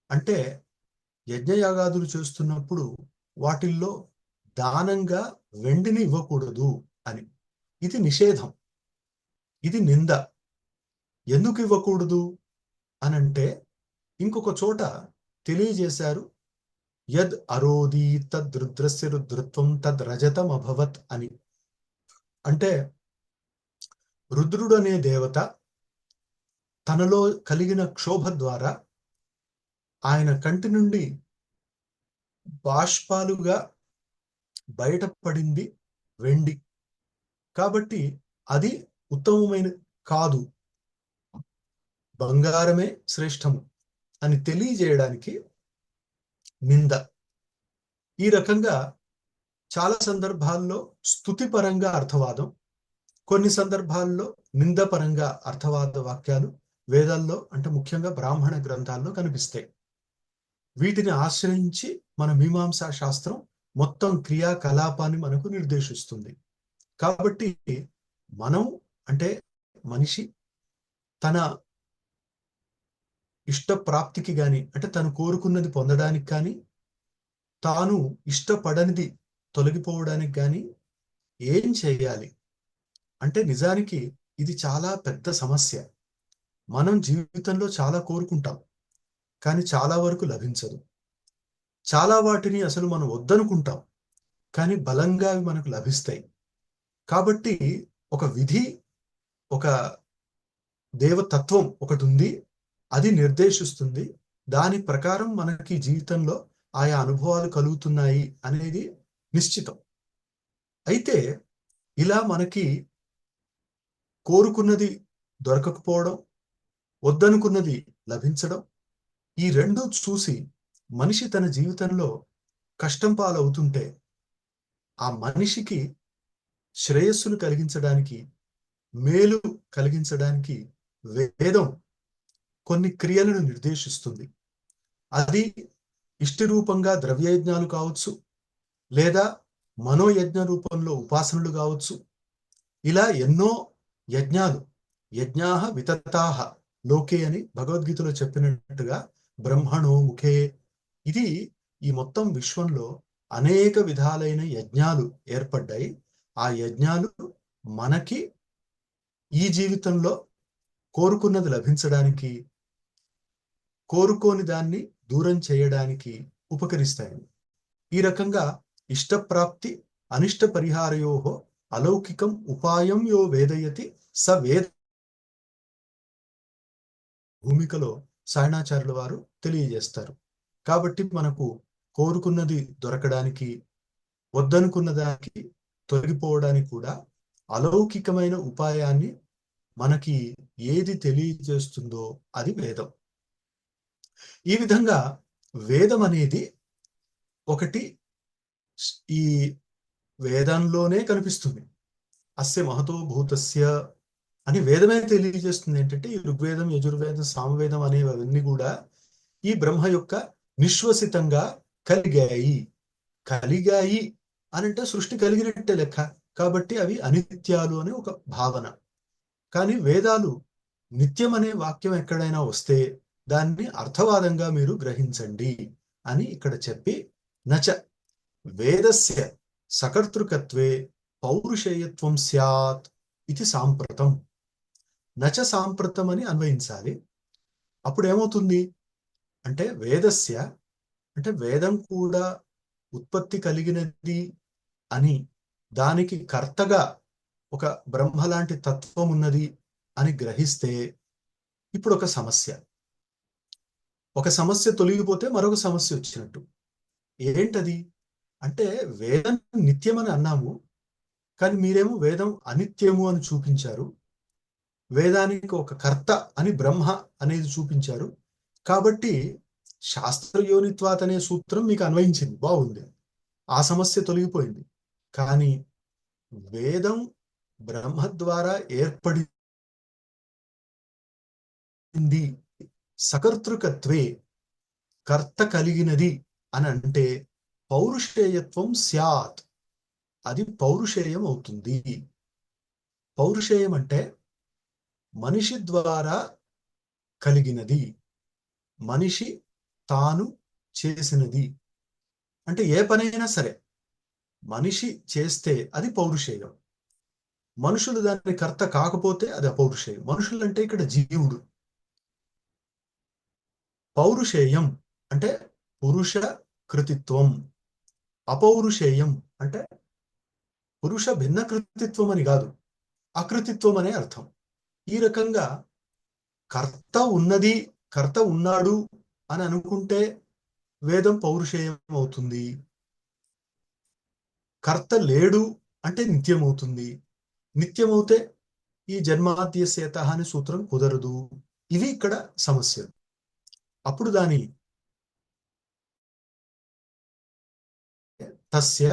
అంటే యజ్ఞయాగాదులు చేస్తున్నప్పుడు వాటిల్లో దానంగా వెండిని ఇవ్వకూడదు అని. ఇది నిషేధం, ఇది నింద. ఎందుకు ఇవ్వకూడదు అనంటే ఇంకొక చోట తెలియజేశారు, యద్ అరోది తద్ రుద్రస్య రుద్రత్వం తద్ రజతం అభవత్ అని. అంటే రుద్రుడు అనే దేవత తనలో కలిగిన క్షోభ ద్వారా ఆయన కంటి నుండి బాష్పాలుగా బయటపడింది వెండి, కాబట్టి అది ఉత్తమమైన కాదు, బంగారమే శ్రేష్టము అని తెలియజేయడానికి నింద. ఈ రకంగా చాలా సందర్భాల్లో స్తుతిపరంగా అర్థవాదం, కొన్ని సందర్భాల్లో నిందపరంగా అర్థవాద వాక్యాలు వేదాల్లో అంటే ముఖ్యంగా బ్రాహ్మణ గ్రంథాల్లో కనిపిస్తాయి. వీటిని ఆశ్రయించి మన మీమాంసా శాస్త్రం మొత్తం క్రియాకలాపాన్ని మనకు నిర్దేశిస్తుంది. కాబట్టి మనం అంటే మనిషి తన ఇష్టప్రాప్తికి కానీ, అంటే తను కోరుకున్నది పొందడానికి కానీ, తాను ఇష్టపడనిది తొలగిపోవడానికి కానీ ఏం చేయాలి అంటే, నిజానికి ఇది చాలా పెద్ద సమస్య. మనం జీవితంలో చాలా కోరుకుంటాం, కానీ చాలా వరకు లభించదు. చాలా వాటిని అసలు మనం వద్దనుకుంటాం, కానీ బలంగా అవి మనకు లభిస్తాయి. కాబట్టి ఒక విధి, ఒక దేవతత్వం ఒకటి ఉంది, అది నిర్దేశిస్తుంది. దాని ప్రకారం మనకి జీవితంలో ఆయా అనుభవాలు కలుగుతున్నాయి అనేది నిశ్చితం. అయితే ఇలా మనకి కోరుకున్నది దొరకకపోవడం, వద్దనుకున్నది లభించడం, ఈ రెండూ చూసి మనిషి తన జీవితంలో కష్టం పాలవుతుంటే ఆ మనిషికి శ్రేయస్సును కలిగించడానికి, మేలు కలిగించడానికి వేదం కొన్ని క్రియలను నిర్దేశిస్తుంది. అది ఇష్టిరూపంగా ద్రవ్యయజ్ఞాలు కావచ్చు, లేదా మనోయజ్ఞ రూపంలో ఉపాసనలు కావచ్చు. ఇలా ఎన్నో యజ్ఞాలు, యజ్ఞాః వితతాః లోకే అని భగవద్గీతలో చెప్పినట్టుగా బ్రహ్మణో ముఖే, ఇది ఈ మొత్తం విశ్వంలో అనేక విధాలైన యజ్ఞాలు ఏర్పడ్డాయి. ఆ యజ్ఞాలు మనకి ఈ జీవితంలో కోరుకున్నది లభించడానికి, కోరుకోని దాన్ని దూరం చేయడానికి ఉపకరిస్తాయి. ఈ రకంగా ఇష్టప్రాప్తి అనిష్ట పరిహారయోః అలౌకికం ఉపాయం యో వేదయతి స వేద భూమికలో సాయణాచార్యుల వారు తెలియజేస్తారు. కాబట్టి మనకు కోరుకున్నది దొరకడానికి, వద్దనుకున్న దానికి తొలగిపోవడానికి కూడా అలౌకికమైన ఉపాయాన్ని మనకి ఏది తెలియజేస్తుందో అది వేదం. ఈ విధంగా వేదం అనేది ఒకటి ఈ వేదంలోనే కనిపిస్తుంది. అస్య మహతో భూతస్య అని వేదమే తెలియజేస్తుంది. ఏంటంటే ఈ ఋగ్వేదం, యజుర్వేదం, సామవేదం అనేవన్నీ కూడా ఈ బ్రహ్మ యొక్క నిశ్వసితంగా కలిగాయి. కలిగాయి అని అంటే సృష్టి కలిగినట్టే లెక్క. కాబట్టి అవి అనిత్యాలు అనే ఒక భావన. కానీ వేదాలు నిత్యం అనే వాక్యం ఎక్కడైనా వస్తే దాన్ని అర్థవాదంగా మీరు గ్రహించండి అని ఇక్కడ చెప్పి, నచ వేదస్య సకర్తృకత్వే పౌరుషేయత్వం స్యాత్ ఇది సాంప్రతం. నచ సాంప్రతం అని అన్వయించాలి. అప్పుడు ఏమవుతుంది అంటే వేదస్య అంటే వేదం కూడా ఉత్పత్తి కలిగినది అని, దానికి కర్తగా ఒక బ్రహ్మ లాంటి తత్వం ఉన్నది అని గ్రహిస్తే ఇప్పుడు ఒక సమస్య తొలగిపోతే మరొక సమస్య వచ్చినట్టు. ఏంటది అంటే వేదం నిత్యం అని అన్నాము, కానీ మీరేమో వేదం అనిత్యము అని చూపించారు. వేదానికి ఒక కర్త అని బ్రహ్మ అనేది చూపించారు. కాబట్టి శాస్త్రయోనిత్వాత్ అనే సూత్రం మీకు అన్వయించింది, బాగుంది, ఆ సమస్య తొలగిపోయింది. కానీ వేదం బ్రహ్మ ద్వారా ఏర్పడింది, సకర్తృకత్వే కర్త కలిగినది అని అంటే పౌరుషేయత్వం స్యాత్, అది పౌరుషేయం అవుతుంది. పౌరుషేయం అంటే మనిషి ద్వారా కలిగినది, మనిషి తాను చేసినది. అంటే ఏ పనైనా సరే మనిషి చేస్తే అది పౌరుషేయం. మనుషులు దాని కర్త కాకపోతే అది అపౌరుషేయం. మనుషులు అంటే ఇక్కడ జీవుడు. పౌరుషేయం అంటే పురుష కృతిత్వం, అపౌరుషేయం అంటే పురుష భిన్న కృతిత్వం అని కాదు, అకృతిత్వం అనే అర్థం. ఈ రకంగా కర్త ఉన్నది, కర్త ఉన్నాడు అని అనుకుంటే వేదం పౌరుషేయం అవుతుంది. కర్త లేడు అంటే నిత్యం అవుతుంది. నిత్యమవుతే ఈ జన్మాద్యస్యత అనే సూత్రం కుదరదు. ఇవి ఇక్కడ సమస్యలు. అప్పుడు దాని తస్య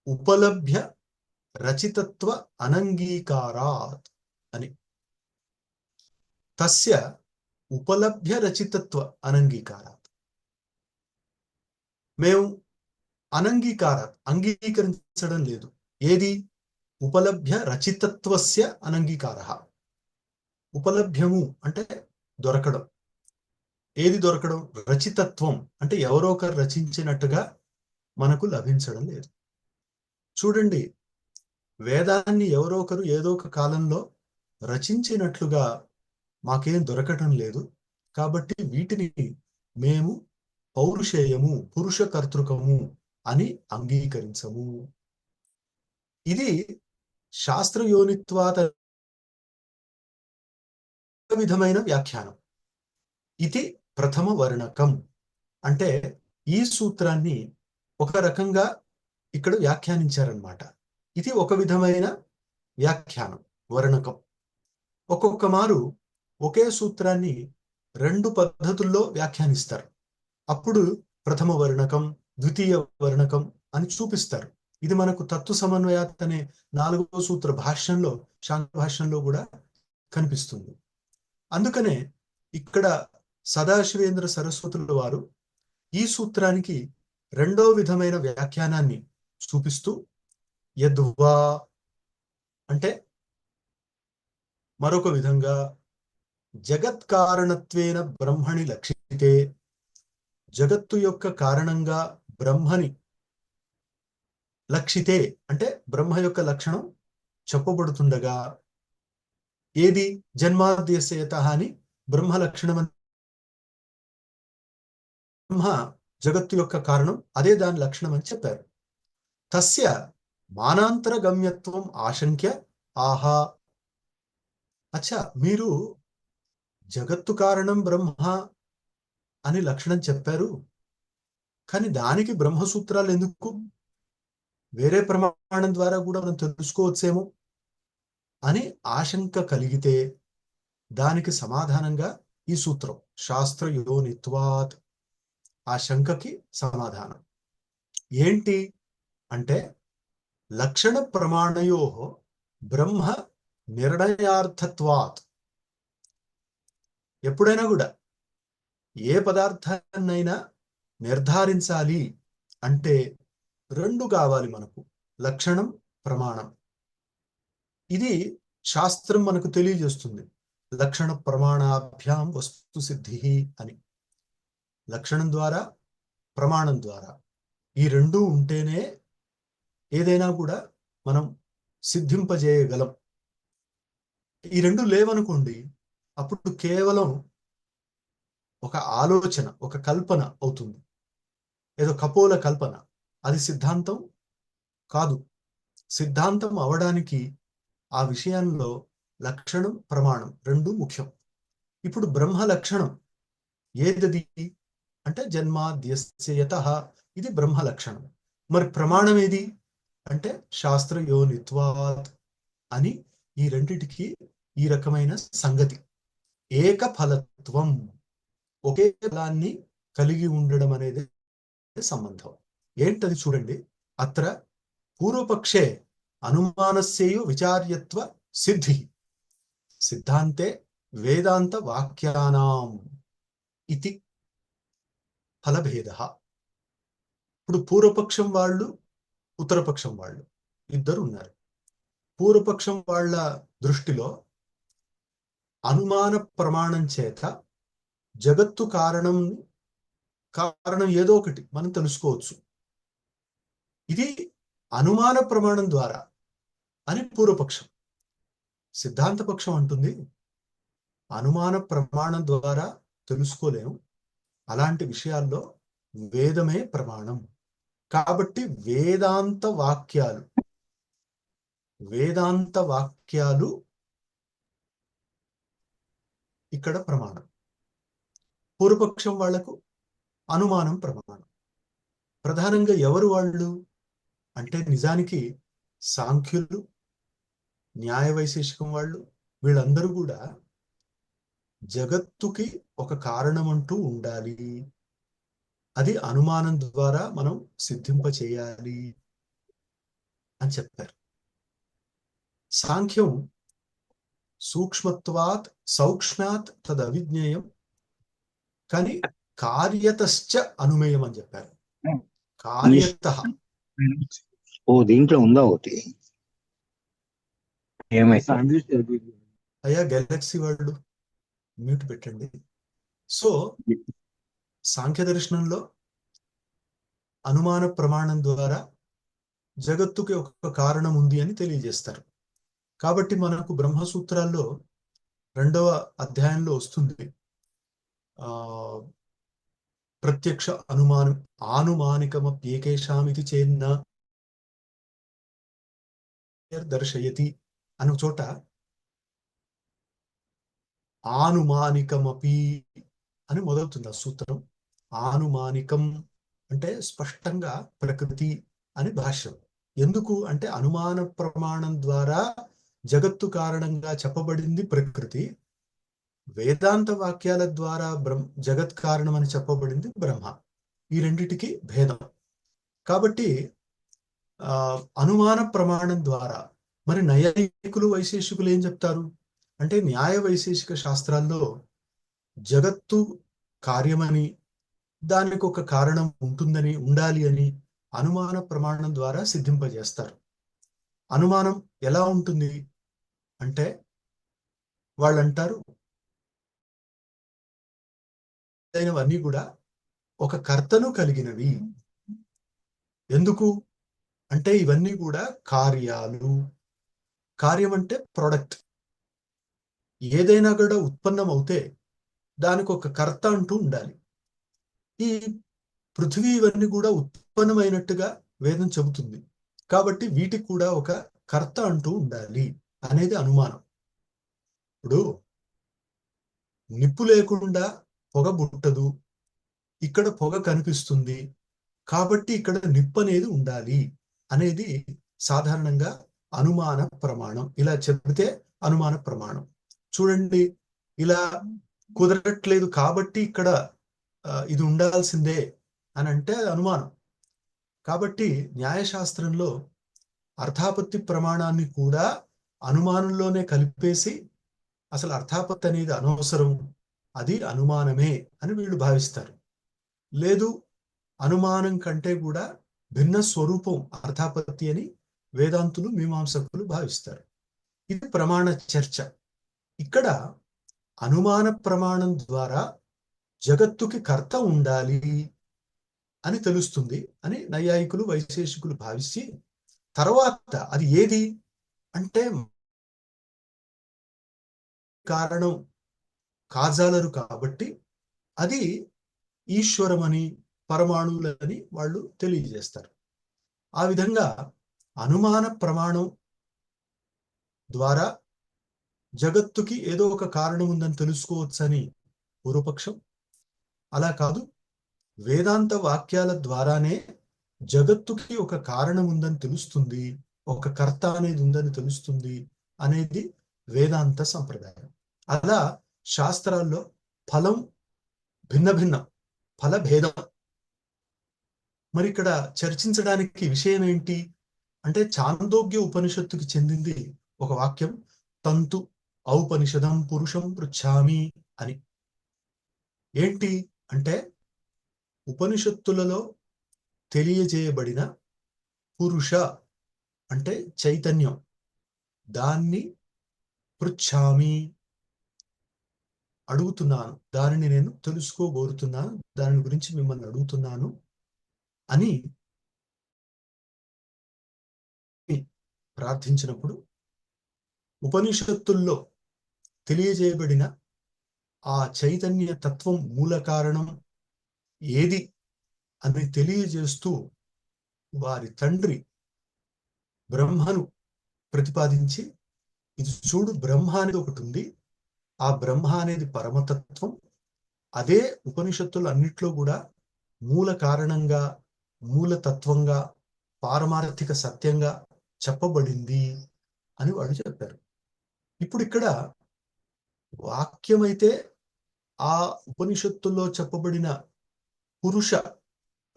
ఉపలభ్య రచితత్వ అనంగీకారాత్ అని, తస్య ఉపలభ్య రచితత్వ అనంగీకారాత్, మేము అనంగీకారాత్ అంగీకరించడం లేదు. ఏది ఉపలభ్య రచితత్వస్య అనంగీకారః. ఉపలభ్యము అంటే దొరకడం. ఏది దొరకడం? రచితత్వం అంటే ఎవరో ఒకరు రచించినట్టుగా మనకు లభించడం లేదు. చూడండి, వేదాన్ని ఎవరో ఒకరు ఏదో ఒక కాలంలో రచించినట్లుగా మాకేం దొరకటం లేదు. కాబట్టి వీటిని మేము పౌరుషేయము, పురుష కర్తృకము అని అంగీకరించము. ఇది శాస్త్రయోనిత్వాత విధమైన వ్యాఖ్యానం. ఇది ప్రథమ వర్ణకం అంటే ఈ సూత్రాన్ని ఒక రకంగా ఇక్కడ వ్యాఖ్యానించారనమాట. ఇది ఒక విధమైన వ్యాఖ్యానం, వర్ణకం. ఒక్కొక్క మారు ఒకే సూత్రాన్ని 2 పద్ధతుల్లో వ్యాఖ్యానిస్తారు. అప్పుడు ప్రథమ వర్ణకం, ద్వితీయ వర్ణకం అని చూపిస్తారు. ఇది మనకు తత్వ సమన్వయాత్ అనే 4వ సూత్ర భాష్యంలో, శాంత భాష్యంలో కూడా కనిపిస్తుంది. అందుకనే ఇక్కడ సదాశివేంద్ర సరస్వతుల వారు ఈ సూత్రానికి 2వ విధమైన వ్యాఖ్యానాన్ని చూపిస్తూ, యద్వా అంటే మరొక విధంగా, జగత్కారణత్వేన బ్రహ్మణి లక్షితే, జగత్తు యొక్క కారణంగా బ్రహ్మని లక్షితే అంటే బ్రహ్మ యొక్క లక్షణం చెప్పబడుతుండగా, ఏది జన్మాద్యస్యత అని బ్రహ్మ లక్షణం, బ్రహ్మ జగత్తు యొక్క కారణం, అదే దాని లక్షణం అని చెప్పారు. తస్య మానాంతర గమ్యత్వం ఆశంక్య ఆహా. అచ్చా, మీరు జగత్తు కారణం బ్రహ్మ అని లక్షణం చెప్పారు, కానీ దానికి బ్రహ్మసూత్రాలు ఎందుకు? వేరే ప్రమాణం ద్వారా కూడా మనం తెలుసుకోవచ్చేమో అని ఆశంక కలిగితే దానికి సమాధానంగా ఈ సూత్రం శాస్త్రయోనిత్వాత్. ఆ శంకకి సమాధానం ఏంటి అంటే, లక్షణ ప్రమాణయో బ్రహ్మ నిర్ణయార్థత్వాత్. ఎప్పుడైనా కూడా ఏ పదార్థాన్నైనా నిర్ధారించాలి అంటే 2 కావాలి మనకు, లక్షణం, ప్రమాణం. ఇది శాస్త్రం మనకు తెలియజేస్తుంది. లక్షణ ప్రమాణాభ్యాం వస్తు సిద్ధి అని. లక్షణం ద్వారా, ప్రమాణం ద్వారా ఈ 2 ఉంటేనే ఏదైనా కూడా మనం సిద్ధింపజేయగలం. ఈ 2 లేవనుకోండి, అప్పుడు కేవలం ఒక ఆలోచన, ఒక కల్పన అవుతుంది, ఏదో కపోల కల్పన. అది సిద్ధాంతం కాదు. సిద్ధాంతం అవడానికి ఆ విషయంలో లక్షణం, ప్రమాణం 2 ముఖ్యం. ఇప్పుడు బ్రహ్మ లక్షణం ఏదది అంటే జన్మాద్యస్యతః, ఇది బ్రహ్మ లక్షణం. మరి ప్రమాణం ఏది అంటే శాస్త్రయోనిత్వాత్ అని. ఈ రెండిటికి ఈ రకమైన సంగతి, ఏకఫలత్వం, ఒకే ఫలాన్ని కలిగి ఉండడం అనేది సంబంధం. ఏంటది చూడండి. అత్ర పూర్వపక్షే అనుమానస్యేయు విచార్యత్వ సిద్ధి సిద్ధాంతే వేదాంత వాక్యానాం ఇతి ఫలభేద. ఇప్పుడు పూర్వపక్షం వాళ్ళు, ఉత్తరపక్షం వాళ్ళు ఇద్దరు ఉన్నారు. పూర్వపక్షం వాళ్ళ దృష్టిలో అనుమాన ప్రమాణం చేత జగత్తు కారణం ఏదో ఒకటి మనం తెలుసుకోవచ్చు, ఇది అనుమాన ప్రమాణం ద్వారా అని పూర్వపక్షం. సిద్ధాంత పక్షం అంటుంది అనుమాన ప్రమాణం ద్వారా తెలుసుకోలేము, అలాంటి విషయాల్లో వేదమే ప్రమాణం. కాబట్టి వేదాంత వాక్యాలు ఇక్కడ ప్రమాణం. పూర్వపక్షం వాళ్లకు అనుమానం ప్రమాణం. ప్రధానంగా ఎవరు వాళ్ళు అంటే నిజానికి సాంఖ్యులు, న్యాయ వైశేషికం వాళ్ళు, వీళ్ళందరూ కూడా జగత్తుకి ఒక కారణం అంటూ ఉండాలి, అది అనుమానం ద్వారా మనం సిద్ధింపచేయాలి అని చెప్పారు. సాంఖ్యం సూక్ష్మత్వాత్ సౌక్ష్మ్యాత్ తదవిజ్ఞేయం, కానీ కార్యతశ్చ అనుమేయం అని చెప్పారు. కార్యతః. ఓ దీంట్లో ఉందా ఒకటి? ఏమైంది అయ్యా గెలాక్సీ వాళ్ళు మ్యూట్ పెట్టండి. సో సాంఖ్య దర్శనంలో అనుమాన ప్రమాణం ద్వారా జగత్తుకి ఒక కారణం ఉంది అని తెలియజేస్తారు. కాబట్టి మనకు బ్రహ్మసూత్రాల్లో 2వ అధ్యాయంలో వస్తుంది, ప్రత్యక్ష అనుమానం ఆనుమానికమప్యేకేషామితి చేన్న దర్శయతి అనే చోట ఆనుమానికమపి అని మొదలుతుంది ఆ సూత్రం. ఆనుమానికం అంటే స్పష్టంగా ప్రకృతి అని భాష్యం. ఎందుకు అంటే అనుమాన ప్రమాణం ద్వారా జగత్తు కారణంగా చెప్పబడింది ప్రకృతి, వేదాంత వాక్యాల ద్వారా జగత్ కారణం అని చెప్పబడింది బ్రహ్మ. ఈ రెండిటికి భేదం. కాబట్టి అనుమాన ప్రమాణం ద్వారా మరి నైయాయికులు వైశేషికులు ఏం చెప్తారు అంటే, న్యాయ వైశేషిక శాస్త్రాల్లో జగత్తు కార్యమని, దానికి ఒక కారణం ఉంటుందని, ఉండాలి అని అనుమాన ప్రమాణం ద్వారా సిద్ధింపజేస్తారు. అనుమానం ఎలా ఉంటుంది అంటే, వాళ్ళు అంటారు అయినవన్నీ కూడా ఒక కర్తను కలిగినవి. ఎందుకు అంటే ఇవన్నీ కూడా కార్యాలు. కార్యం అంటే ప్రొడక్ట్. ఏదైనా కూడా ఉత్పన్నం అవుతే దానికి ఒక కర్త అంటూ ఉండాలి. ఈ పృథివీ ఇవన్నీ కూడా ఉత్పన్నమైనట్టుగా వేదం చెబుతుంది. కాబట్టి వీటికి కూడా ఒక కర్త అంటూ ఉండాలి అనేది అనుమానం. ఇప్పుడు నిప్పు లేకుండా పొగ పుట్టదు, ఇక్కడ పొగ కనిపిస్తుంది, కాబట్టి ఇక్కడ నిప్పు అనేది ఉండాలి అనేది సాధారణంగా అనుమాన ప్రమాణం. ఇలా చెబితే అనుమాన ప్రమాణం. చూడండి, ఇలా కుదరట్లేదు కాబట్టి ఇక్కడ ఇది ఉండాల్సిందే అని అంటే అనుమానం. కాబట్టి న్యాయశాస్త్రంలో అర్థాపత్తి ప్రమాణాన్ని కూడా అనుమానంలోనే కలిపేసి అసలు అర్థాపత్తి అనేది అనవసరం, అది అనుమానమే అని వీళ్ళు భావిస్తారు. లేదు, అనుమానం కంటే కూడా భిన్న స్వరూపం అర్థాపత్తి అని వేదాంతులు మీమాంసకులు భావిస్తారు. ఇది ప్రమాణ చర్చ. ఇక్కడ అనుమాన ప్రమాణం ద్వారా జగత్తుకి కర్త ఉండాలి అని తెలుస్తుంది అని నైయాయికులు వైశేషికులు భావించి, తర్వాత అది ఏది అంటే కారణం కాజాలరు కాబట్టి అది ఈశ్వరమని, పరమాణువులని వాళ్ళు తెలియజేస్తారు. ఆ విధంగా అనుమాన ప్రమాణం ద్వారా జగత్తుకి ఏదో ఒక కారణం ఉందని తెలుసుకోవచ్చని పూర్వపక్షం. అలా కాదు, వేదాంత వాక్యాల ద్వారానే జగత్తుకి ఒక కారణం ఉందని తెలుస్తుంది, ఒక కర్త అనేది ఉందని తెలుస్తుంది అనేది వేదాంత సంప్రదాయం. అలా శాస్త్రాల్లో ఫలం భిన్న భిన్నం, ఫలభేదం. మరి ఇక్కడ చర్చించడానికి విషయం ఏంటి అంటే, చాందోగ్య ఉపనిషత్తుకి చెందింది ఒక వాక్యం, తంతు ఔపనిషదం పురుషం పృచ్ఛామి అని. ఏంటి అంటే, ఉపనిషత్తులలో తెలియజేయబడిన పురుష అంటే చైతన్యం, దాన్ని పృచ్ఛామి అడుగుతున్నాను, దానిని నేను తెలుసుకోబోతున్నాను, దాని గురించి మిమ్మల్ని అడుగుతున్నాను అని ప్రార్థించినప్పుడు ఉపనిషత్తుల్లో తెలియజేయబడిన ఆ చైతన్య తత్వం మూల కారణం ఏది అని తెలియజేస్తూ వారి తండ్రి బ్రహ్మను ప్రతిపాదించి, ఇది చూడు, బ్రహ్మ అనేది ఒకటి ఉంది, ఆ బ్రహ్మ అనేది పరమతత్వం, అదే ఉపనిషత్తులు అన్నిట్లో కూడా మూల కారణంగా, మూలతత్వంగా, పారమార్థిక సత్యంగా చెప్పబడింది అని వాళ్ళు చెప్పారు. ఇప్పుడు ఇక్కడ వాక్యమైతే ఆ ఉపనిషత్తుల్లో చెప్పబడిన పురుష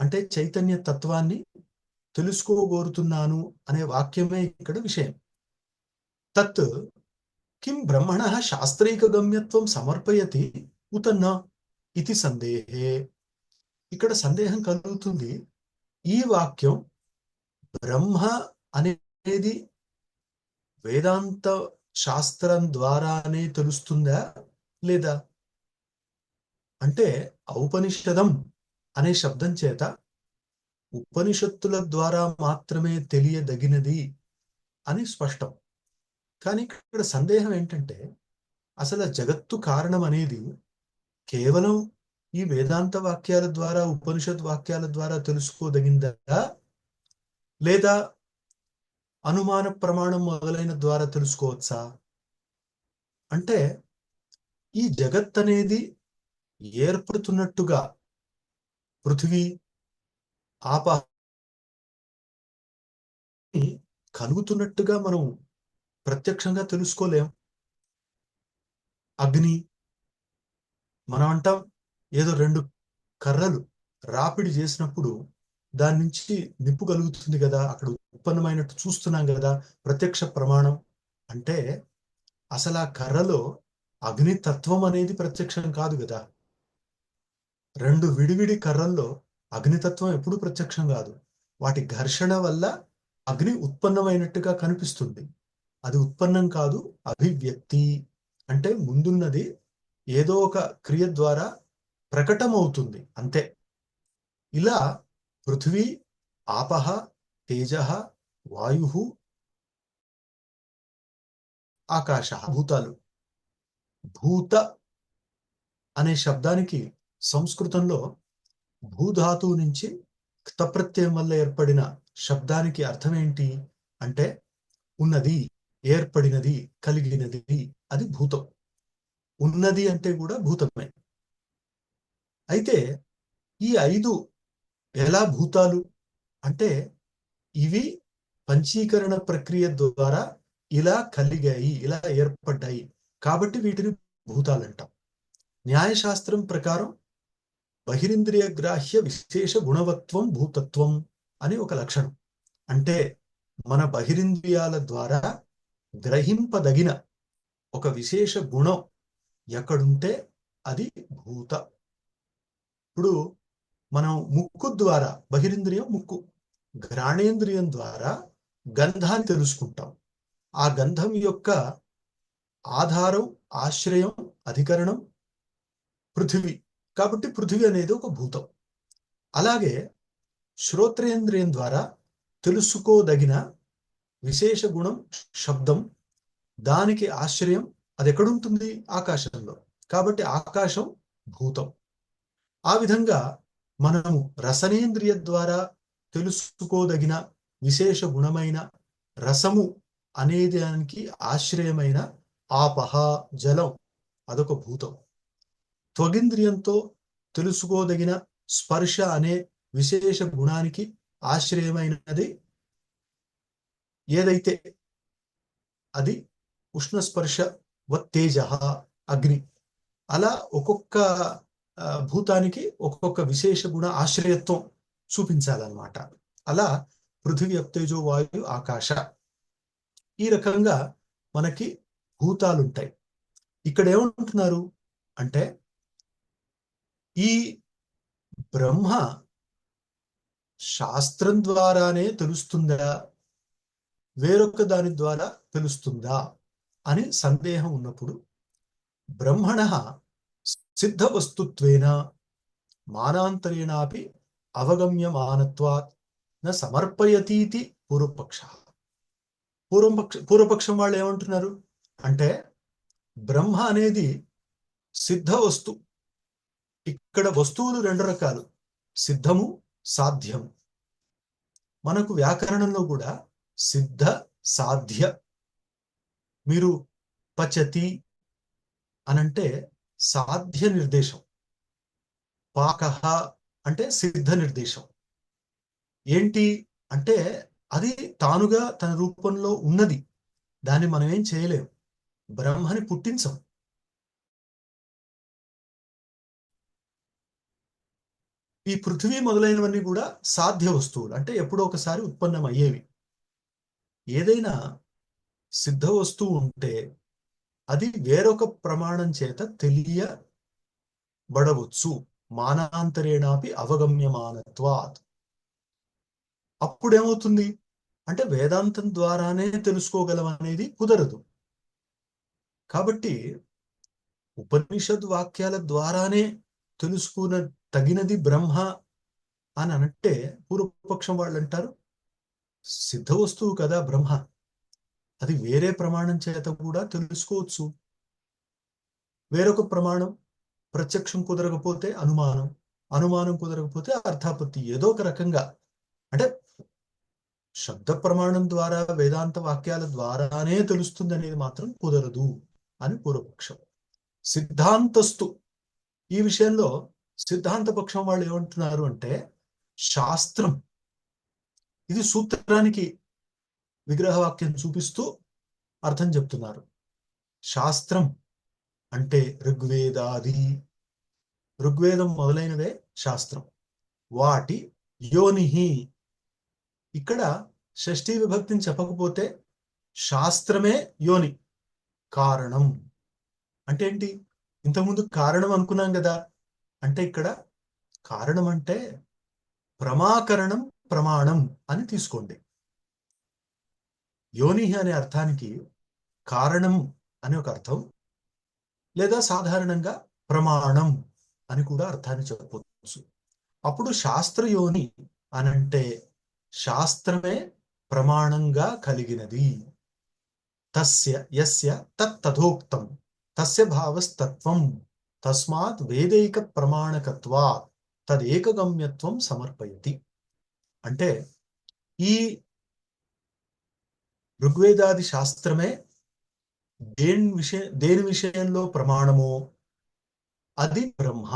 అంటే చైతన్య తత్వాన్ని తెలుసుకోగోరుతున్నాను అనే వాక్యమే ఇక్కడ విషయం. తత్ కిం బ్రహ్మణ శాస్త్రైక గమ్యత్వం సమర్పయతి ఉత న ఇది సందేహే. ఇక్కడ సందేహం కలుగుతుంది, ఈ వాక్యం బ్రహ్మ అనేది వేదాంత శాస్త్రం ద్వారానే తెలుస్తుందా లేదా అంటే, ఔపనిషదం అనే శబ్దం చేత ఉపనిషత్తుల ద్వారా మాత్రమే తెలియదగినది అని స్పష్టం. కానీ ఇక్కడ సందేహం ఏంటంటే, అసలు జగత్తు కారణం అనేది కేవలం ఈ వేదాంత వాక్యాల ద్వారా, ఉపనిషత్ వాక్యాల ద్వారా తెలుసుకోదగిందా లేదా అనుమాన ప్రమాణం మొదలైన ద్వారా తెలుసుకోవచ్చా అంటే, ఈ జగత్ అనేది ఏర్పడుతున్నట్టుగా పృథివీ, ఆప కలుగుతున్నట్టుగా మనం ప్రత్యక్షంగా తెలుసుకోలేం. అగ్ని మనం అంటాం, ఏదో 2 కర్రలు రాపిడి చేసినప్పుడు దాని నుంచి నిప్పు కలుగుతుంది కదా, అక్కడ ఉత్పన్నమైనట్టు చూస్తున్నాం కదా, ప్రత్యక్ష ప్రమాణం. అంటే అసలు ఆ కర్రలో అగ్నితత్వం అనేది ప్రత్యక్షం కాదు కదా. 2 విడివిడి కర్రల్లో అగ్నితత్వం ఎప్పుడు ప్రత్యక్షం కాదు. వాటి ఘర్షణ వల్ల అగ్ని ఉత్పన్నమైనట్టుగా కనిపిస్తుంది. అది ఉత్పన్నం కాదు, అభివ్యక్తి. అంటే ముందున్నది ఏదో ఒక క్రియ ద్వారా ప్రకటమవుతుంది అంతే. ఇలా పృథ్వీ, ఆపః, తేజః, వాయుః, ఆకాశః భూతాలు. భూత అనే శబ్దానికి సంస్కృతంలో భూధాతువు నుంచి క్తప్రత్యయం వల్ల ఏర్పడిన శబ్దానికి అర్థం ఏంటి అంటే ఉన్నది, ఏర్పడినది, కలిగినది. అది భూతం. ఉన్నది అంటే కూడా భూతమే. అయితే ఈ 5 ఎలా భూతాలు అంటే ఇవి పంచీకరణ ప్రక్రియ ద్వారా ఇలా కలిగాయి, ఇలా ఏర్పడ్డాయి. కాబట్టి వీటిని భూతాలు అంటాం. న్యాయశాస్త్రం ప్రకారం బహిరింద్రియ గ్రాహ్య విశేష గుణవత్వం భూతత్వం అని ఒక లక్షణం. అంటే మన బహిరింద్రియాల ద్వారా గ్రహింపదగిన ఒక విశేష గుణం ఎక్కడుంటే అది భూత. ఇప్పుడు మనం ముక్కు ద్వారా, బహిరింద్రియం ముక్కు, ఘ్రాణేంద్రియం ద్వారా గంధాన్ని తెలుసుకుంటాం. ఆ గంధం యొక్క ఆధారం, ఆశ్రయం, అధికరణం పృథివీ. కాబట్టి పృథివీ అనేది ఒక భూతం. అలాగే శ్రోత్రేంద్రియం ద్వారా తెలుసుకోదగిన విశేష గుణం శబ్దం, దానికి ఆశ్రయం అది ఎక్కడుంటుంది? ఆకాశంలో. కాబట్టి ఆకాశం భూతం. ఆ విధంగా మనము రసనేంద్రియ ద్వారా తెలుసుకోదగిన విశేష గుణమైన రసము అనే దానికి ఆశ్రయమైన ఆపహ జలం, అదొక భూతం. త్వగింద్రియంతో తెలుసుకోదగిన స్పర్శ అనే విశేష గుణానికి ఆశ్రయమైనది ఏదైతే అది ఉష్ణస్పర్శ వత్తేజ అగ్ని. అలా ఒక్కొక్క భూతానికి ఒక్కొక్క విశేష గుణ ఆశ్రయత్వం చూపించాలన్నమాట. అలా పృథివీ, అప్తేజో, వాయు, ఆకాశ, ఈ రకంగా మనకి భూతాలుంటాయి. ఇక్కడ ఏమంటున్నారు అంటే ఈ బ్రహ్మ శాస్త్రం ద్వారానే తెలుస్తుందా, వేరొక దాని ద్వారా తెలుస్తుందా అని సందేహం ఉన్నప్పుడు బ్రహ్మణః సిద్ధ వస్తుత్వేన మానాంతరేణాపి అవగమ్యమానత్వాత్ న సమర్పయతీతి పూర్వపక్షః. పూర్వపక్షం వాళ్ళు ఏమంటున్నారు అంటే బ్రహ్మ అనేది సిద్ధ వస్తు. ఇక్కడ వస్తువులు 2 రకాలు, సిద్ధము, సాధ్యము. మనకు వ్యాకరణంలో కూడా సిద్ధ, సాధ్య. మీరు పచతి అనంటే సాధ్య నిర్దేశం, పాకః అంటే సిద్ధ నిర్దేశం. ఏంటి అంటే అది తానుగా తన రూపంలో ఉన్నది, దాన్ని మనం ఏం చేయలేం, బ్రహ్మని పుట్టించం. ఈ పృథివీ మొదలైనవన్నీ కూడా సాధ్య వస్తువులు, అంటే ఎప్పుడో ఒకసారి ఉత్పన్నం అయ్యేవి. ఏదైనా సిద్ధ వస్తువు ఉంటే అది వేరొక ప్రమాణం చేత తెలియబడవచ్చు. మానాంతరేణాపి అవగమ్యమానత్వాత్. అప్పుడేమవుతుంది అంటే వేదాంతం ద్వారానే తెలుసుకోగలం అనేది కుదరదు. కాబట్టి ఉపనిషద్ వాక్యాల ద్వారానే తెలుసుకున్న తగినది బ్రహ్మ అని అంటే పూర్వపక్షం వాళ్ళు అంటారు సిద్ధ వస్తువు కదా బ్రహ్మ, అది వేరే ప్రమాణం చేత కూడా తెలుసుకోవచ్చు. వేరొక ప్రమాణం, ప్రత్యక్షం కుదరకపోతే అనుమానం, అనుమానం కుదరకపోతే అర్థాపత్తి. ఏదో ఒక రకంగా అంటే శబ్ద ప్రమాణం ద్వారా వేదాంత వాక్యాల ద్వారానే తెలుస్తుంది అనేది మాత్రం కుదరదు అని పూర్వపక్షం. సిద్ధాంతస్తు ఈ విషయంలో సిద్ధాంత పక్షం వాళ్ళు ఏమంటున్నారు అంటే శాస్త్రం ఇది సూత్రానికి విగ్రహవాక్యం చూపిస్తూ అర్థం చెప్తున్నారు. శాస్త్రం అంటే ఋగ్వేదాది, ఋగ్వేదం మొదలైనవే శాస్త్రం. వాటి యోనిహి, ఇక్కడ షష్ఠీ విభక్తిని చెప్పకపోతే శాస్త్రమే యోని, కారణం అంటే ఏంటి? ఇంతకుముందు కారణం అనుకున్నాం కదా, అంటే ఇక్కడ కారణం అంటే ప్రమాకరణం, ప్రమాణం అని తీసుకోండి. యోని అనే అర్థానికి కారణం అని ఒక అర్థం, లేదా సాధారణంగా ప్రమాణం అని కూడా అర్థాన్ని చెప్పవచ్చు. అప్పుడు శాస్త్రయోని అనంటే శాస్త్రమే ప్రమాణంగా కలిగినది. తస్య యస్య తత్తథోక్తం తస్య భావస్తత్వం తస్మాత్ వేదైక ప్రమాణకత్వా తదేకగమ్యత్వం సమర్పయతి. అంటే ఈ ఋగ్వేదాది శాస్త్రమే దేని విషయంలో ప్రమాణమో అది బ్రహ్మ.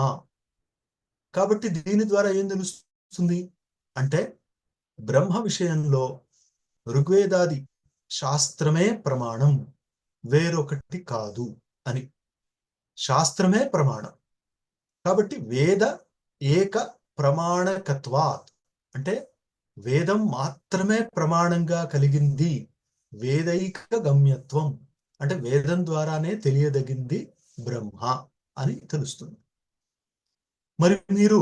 కాబట్టి దీని ద్వారా ఏం తెలుస్తుంది అంటే బ్రహ్మ విషయంలో ఋగ్వేదాది శాస్త్రమే ప్రమాణం, వేరొకటి కాదు అని. శాస్త్రమే ప్రమాణం కాబట్టి వేద ఏక ప్రమాణకత్వాత్ అంటే వేదం మాత్రమే ప్రమాణంగా కలిగింది. వేదైక గమ్యత్వం అంటే వేదం ద్వారానే తెలియదగింది బ్రహ్మ అని తెలుస్తుంది. మరి మీరు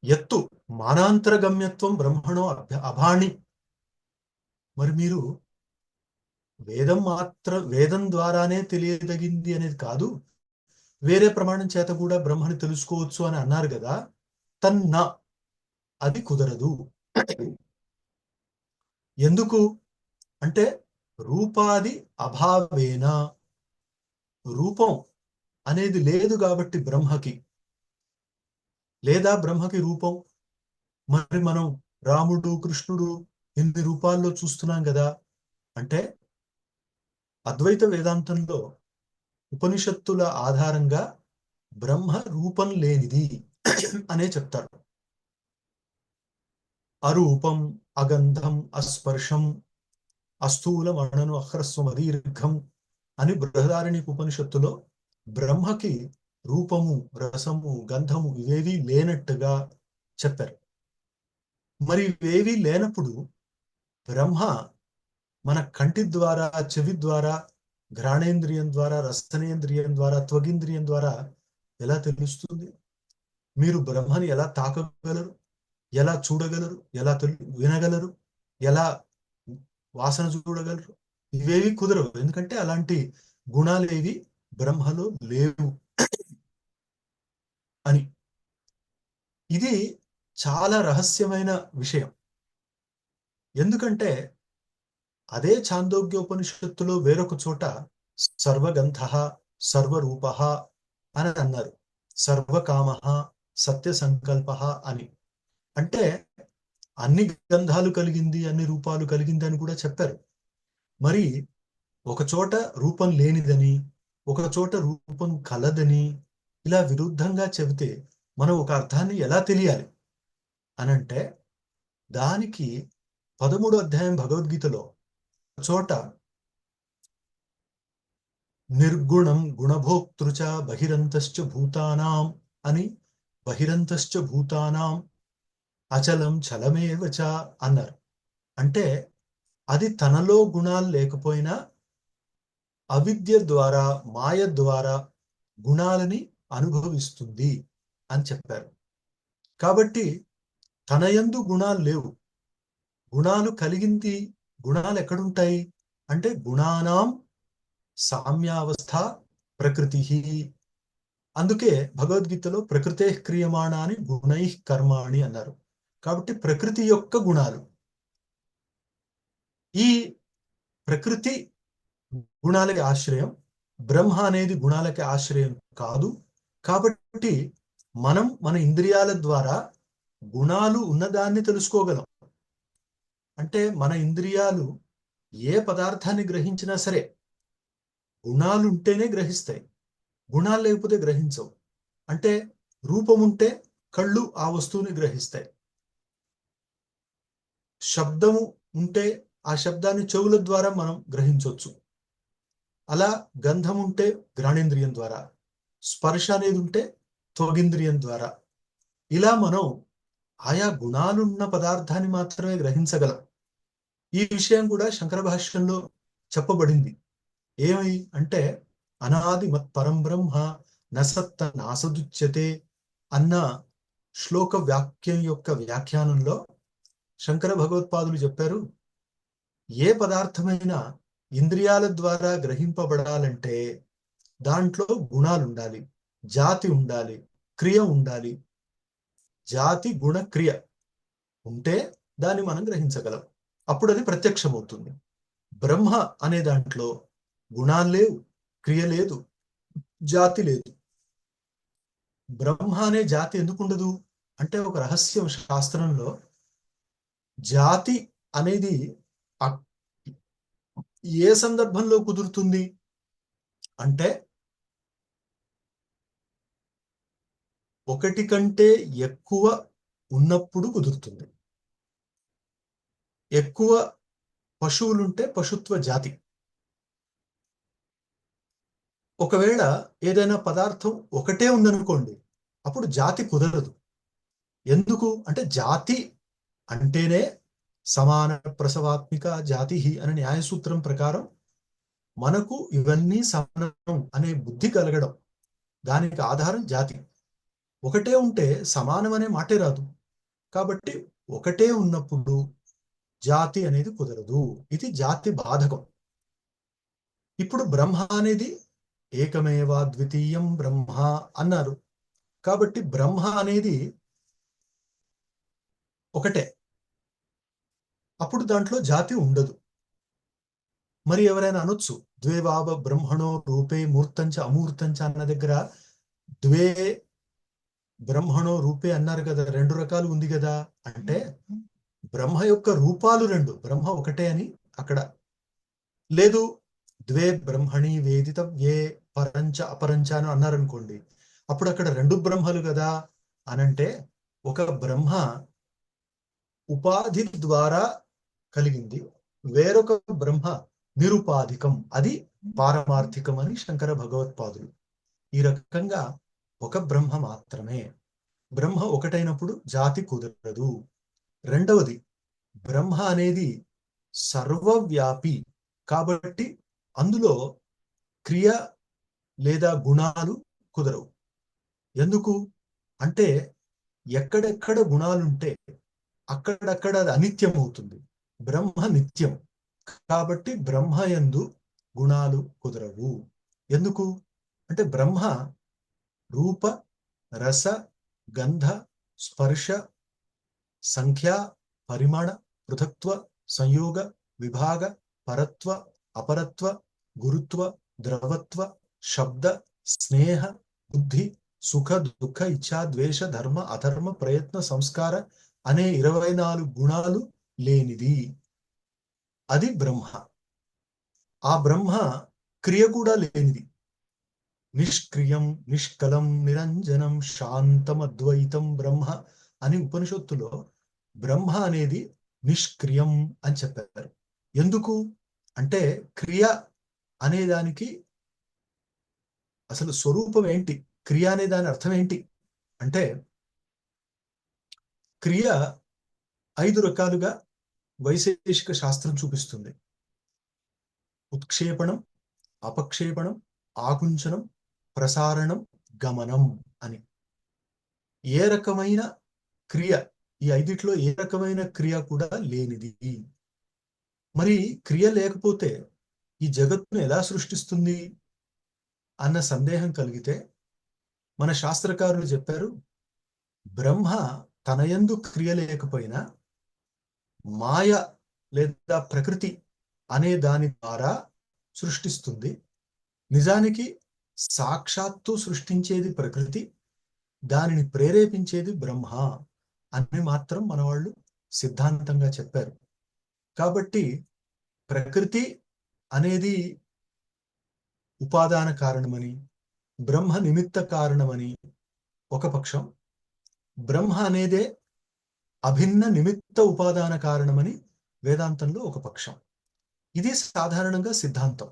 ఎత్తు మానాంతర గమ్యత్వం బ్రహ్మణో అభాణి, మరి మీరు వేదం ద్వారానే తెలియదగింది అనేది కాదు, వేరే ప్రమాణం చేత కూడా బ్రహ్మని తెలుసుకోవచ్చు అని అన్నారు కదా. తన్న అది కుదరదు. ఎందుకు అంటే రూపాది అభావేన, రూపం అనేది లేదు కాబట్టి బ్రహ్మకి, లేదా బ్రహ్మకి రూపం. మరి మనం రాముడు కృష్ణుడు ఇన్ని రూపాల్లో చూస్తున్నాం కదా, అంటే అద్వైత వేదాంతంలో ఉపనిషత్తుల ఆధారంగా బ్రహ్మ రూపం లేనిది అనే చెప్తారు. అరూపం, అగంధం, అస్పర్శం, అస్థూలం, అణను, అహ్రస్వం, అదీర్ఘం అని బృహదారణ్యక ఉపనిషత్తులో బ్రహ్మకి రూపము, రసము, గంధము ఇవేవీ లేనట్టుగా చెప్పారు. మరి ఇవేవీ లేనప్పుడు బ్రహ్మ మన కంటి ద్వారా, చెవి ద్వారా, ఘ్రాణేంద్రియం ద్వారా, రసనేంద్రియం ద్వారా, త్వగింద్రియం ద్వారా ఎలా తెలుస్తుంది? మీరు బ్రహ్మని ఎలా తాకగలరు, ఎలా చూడగలరు, ఎలా వినగలరు, ఎలా వాసన చూడగలరు? ఇవేవి కుదరవు, ఎందుకంటే అలాంటి గుణాలేవి బ్రహ్మలో లేవు అని. ఇది చాలా రహస్యమైన విషయం. ఎందుకంటే అదే ఛాందోగ్యోపనిషత్తులో వేరొక చోట సర్వగంధ సర్వరూప అని అన్నారు, సర్వకామ సత్య సంకల్ప అని. అంటే అన్ని గంధాలు కలిగింది, అన్ని రూపాలు కలిగింది అని కూడా చెప్పారు. మరి ఒక చోట రూపం లేనిదని, ఒక చోట రూపం కలదని ఇలా విరుద్ధంగా చెబితే మనం ఒక అర్థాన్ని ఎలా తెలియాలి అనంటే దానికి 13వ అధ్యాయం భగవద్గీతలో చోట నిర్గుణం గుణభోక్తృచ బహిరంతశ్చ భూతానాం అని, బహిరంతశ్చ భూతానాం అచలం చలమేవచ అన్నారు. అంటే అది తనలో గుణాలు లేకపోయినా అవిద్య ద్వారా, మాయ ద్వారా గుణాలని అనుభవిస్తుంది అని చెప్పారు. కాబట్టి తన యందు గుణాలు లేవు, గుణాలు కలిగింది. గుణాలు ఎక్కడుంటాయి అంటే గుణానాం సామ్యావస్థ ప్రకృతి. అందుకే భగవద్గీతలో ప్రకృతే క్రియమాణాని గుణై కర్మాణి అన్నారు. కాబట్టి ప్రకృతి యొక్క గుణాలు, ఈ ప్రకృతి గుణాలకి ఆశ్రయం, బ్రహ్మ అనేది గుణాలకి ఆశ్రయం కాదు. కాబట్టి మనం మన ఇంద్రియాల ద్వారా గుణాలు ఉన్నదాన్ని తెలుసుకోగలం. అంటే మన ఇంద్రియాలు ఏ పదార్థాన్ని గ్రహించినా సరే గుణాలు ఉంటేనే గ్రహిస్తాయి, గుణాలు లేకపోతే గ్రహించవు. అంటే రూపం ఉంటే కళ్ళు ఆ వస్తువుని గ్రహిస్తాయి, శబ్దము ఉంటే ఆ శబ్దాన్ని చెవుల ద్వారా మనం గ్రహించవచ్చు. అలా గంధం ఉంటే ఘ్రాణేంద్రియం ద్వారా, స్పర్శ అనేది ఉంటే త్వగింద్రియం ద్వారా, ఇలా మనం ఆయా గుణాలున్న పదార్థాన్ని మాత్రమే గ్రహించగలం. ఈ విషయం కూడా శంకర భాష్యంలో చెప్పబడింది. ఏమై అంటే అనాది మత్ పరం బ్రహ్మ నసత్త నాసదుచ్యతే అన్న శ్లోక వాక్యం యొక్క వ్యాఖ్యానంలో శంకర భగవత్పాదులు చెప్పారు, ఏ పదార్థమైనా ఇంద్రియాల ద్వారా గ్రహింపబడాలంటే దాంట్లో గుణాలు ఉండాలి, జాతి ఉండాలి, క్రియ ఉండాలి. జాతి గుణ క్రియ ఉంటే దాన్ని మనం గ్రహించగలం. అప్పుడు అది ప్రత్యక్షమవుతుంది. బ్రహ్మ అనే దాంట్లో గుణాలు లేవు, క్రియ లేదు, జాతి లేదు. బ్రహ్మ అనే జాతి ఎందుకు ఉండదు అంటే ఒక రహస్యం శాస్త్రంలో. జాతి అనేది ఏ సందర్భంలో కుదురుతుంది అంటే ఒకటి కంటే ఎక్కువ ఉన్నప్పుడు కుదురుతుంది. ఎక్కువ పశువులుంటే పశుత్వ జాతి. ఒకవేళ ఏదైనా పదార్థం ఒకటే ఉందనుకోండి, అప్పుడు జాతి కుదరదు. ఎందుకు అంటే జాతి అంటేనే సమాన ప్రసవాత్మిక జాతి అనే న్యాయసూత్రం ప్రకారం మనకు ఇవన్నీ సమానం అనే బుద్ధి కలగడం, దానికి ఆధారం జాతి. ఒకటే ఉంటే సమానం అనే మాటే రాదు. కాబట్టి ఒకటే ఉన్నప్పుడు జాతి అనేది కుదరదు. ఇది జాతి బాధకం. ఇప్పుడు బ్రహ్మ అనేది ఏకమేవా ద్వితీయం బ్రహ్మ అన్నారు. కాబట్టి బ్రహ్మ అనేది ఒకటే, అప్పుడు దాంట్లో జాతి ఉండదు. మరి ఎవరైనా అనొచ్చు, ద్వే వావ బ్రహ్మణో రూపే మూర్తంచ అమూర్తంచ అన్న దగ్గర ద్వే బ్రహ్మణో రూపే అన్నారు కదా, రెండు రకాలు ఉంది కదా అంటే బ్రహ్మ యొక్క రూపాలు రెండు, బ్రహ్మ ఒకటే అని అక్కడ లేదు. ద్వే బ్రహ్మణి వేదితవ్యే పరంచ అపరంచ అని అన్నారనుకోండి, అప్పుడు అక్కడ రెండు బ్రహ్మలు కదా అనంటే ఒక బ్రహ్మ ఉపాధి ద్వారా కలిగింది, వేరొక బ్రహ్మ నిరుపాధికం, అది పారమార్థికం అని శంకర భగవత్పాదులు. ఈ రకంగా ఒక బ్రహ్మ మాత్రమే. బ్రహ్మ ఒకటైనప్పుడు జాతి కుదరదు. రెండవది, బ్రహ్మ అనేది సర్వవ్యాపి కాబట్టి అందులో క్రియ లేదా గుణాలు కుదరవు. ఎందుకు అంటే ఎక్కడెక్కడ గుణాలుంటే అక్కడక్కడ అది అనిత్యం అవుతుంది. బ్రహ్మ నిత్యం కాబట్టి బ్రహ్మ యందు గుణాలు కుదరవు. ఎందుకు అంటే బ్రహ్మ రూప రస గంధ స్పర్శ సంఖ్య పరిమాణ పృథక్త్వ సంయోగ విభాగ పరత్వ అపరత్వ గురుత్వ ద్రవత్వ శబ్ద స్నేహ బుద్ధి సుఖ దుఃఖ ఇచ్ఛా ద్వేష ధర్మ అధర్మ ప్రయత్న సంస్కార అనే 24 గుణాలు లేనిది అది బ్రహ్మ. ఆ బ్రహ్మ క్రియ కూడా లేనిది. నిష్క్రియం నిష్కలం నిరంజనం శాంతం అద్వైతం బ్రహ్మ అని ఉపనిషత్తులో బ్రహ్మ అనేది నిష్క్రియం అని చెప్పారు. ఎందుకు అంటే క్రియ అనేదానికి అసలు స్వరూపం ఏంటి, క్రియ అనే దాని అర్థం ఏంటి అంటే క్రియ 5 రకాలుగా వైశేషిక శాస్త్రం చూపిస్తుంది. ఉత్క్షేపణం, అపక్షేపణం, ఆకుంచనం, ప్రసారణం, గమనం అని. ఏ రకమైన క్రియ, ఈ 5ట్లో ఏ రకమైన క్రియ కూడా లేనిది. మరి క్రియ లేకపోతే ఈ జగత్తును ఎలా సృష్టిస్తుంది అన్న సందేహం కలిగితే మన శాస్త్రకారులు చెప్పారు, బ్రహ్మ తనయందు క్రియ లేకపోయినా మాయ లేదా ప్రకృతి అనే దాని ద్వారా సృష్టిస్తుంది. నిజానికి సాక్షాత్తు సృష్టించేది ప్రకృతి, దానిని ప్రేరేపించేది బ్రహ్మ అని మాత్రం మన వాళ్ళు సిద్ధాంతంగా చెప్పారు. కాబట్టి ప్రకృతి అనేది ఉపాదాన కారణమని, బ్రహ్మ నిమిత్త కారణమని ఒక పక్షం, బ్రహ్మ అనేదే అభిన్న నిమిత్త ఉపాదాన కారణమని వేదాంతంలో ఒక పక్షం. ఇది సాధారణంగా సిద్ధాంతం.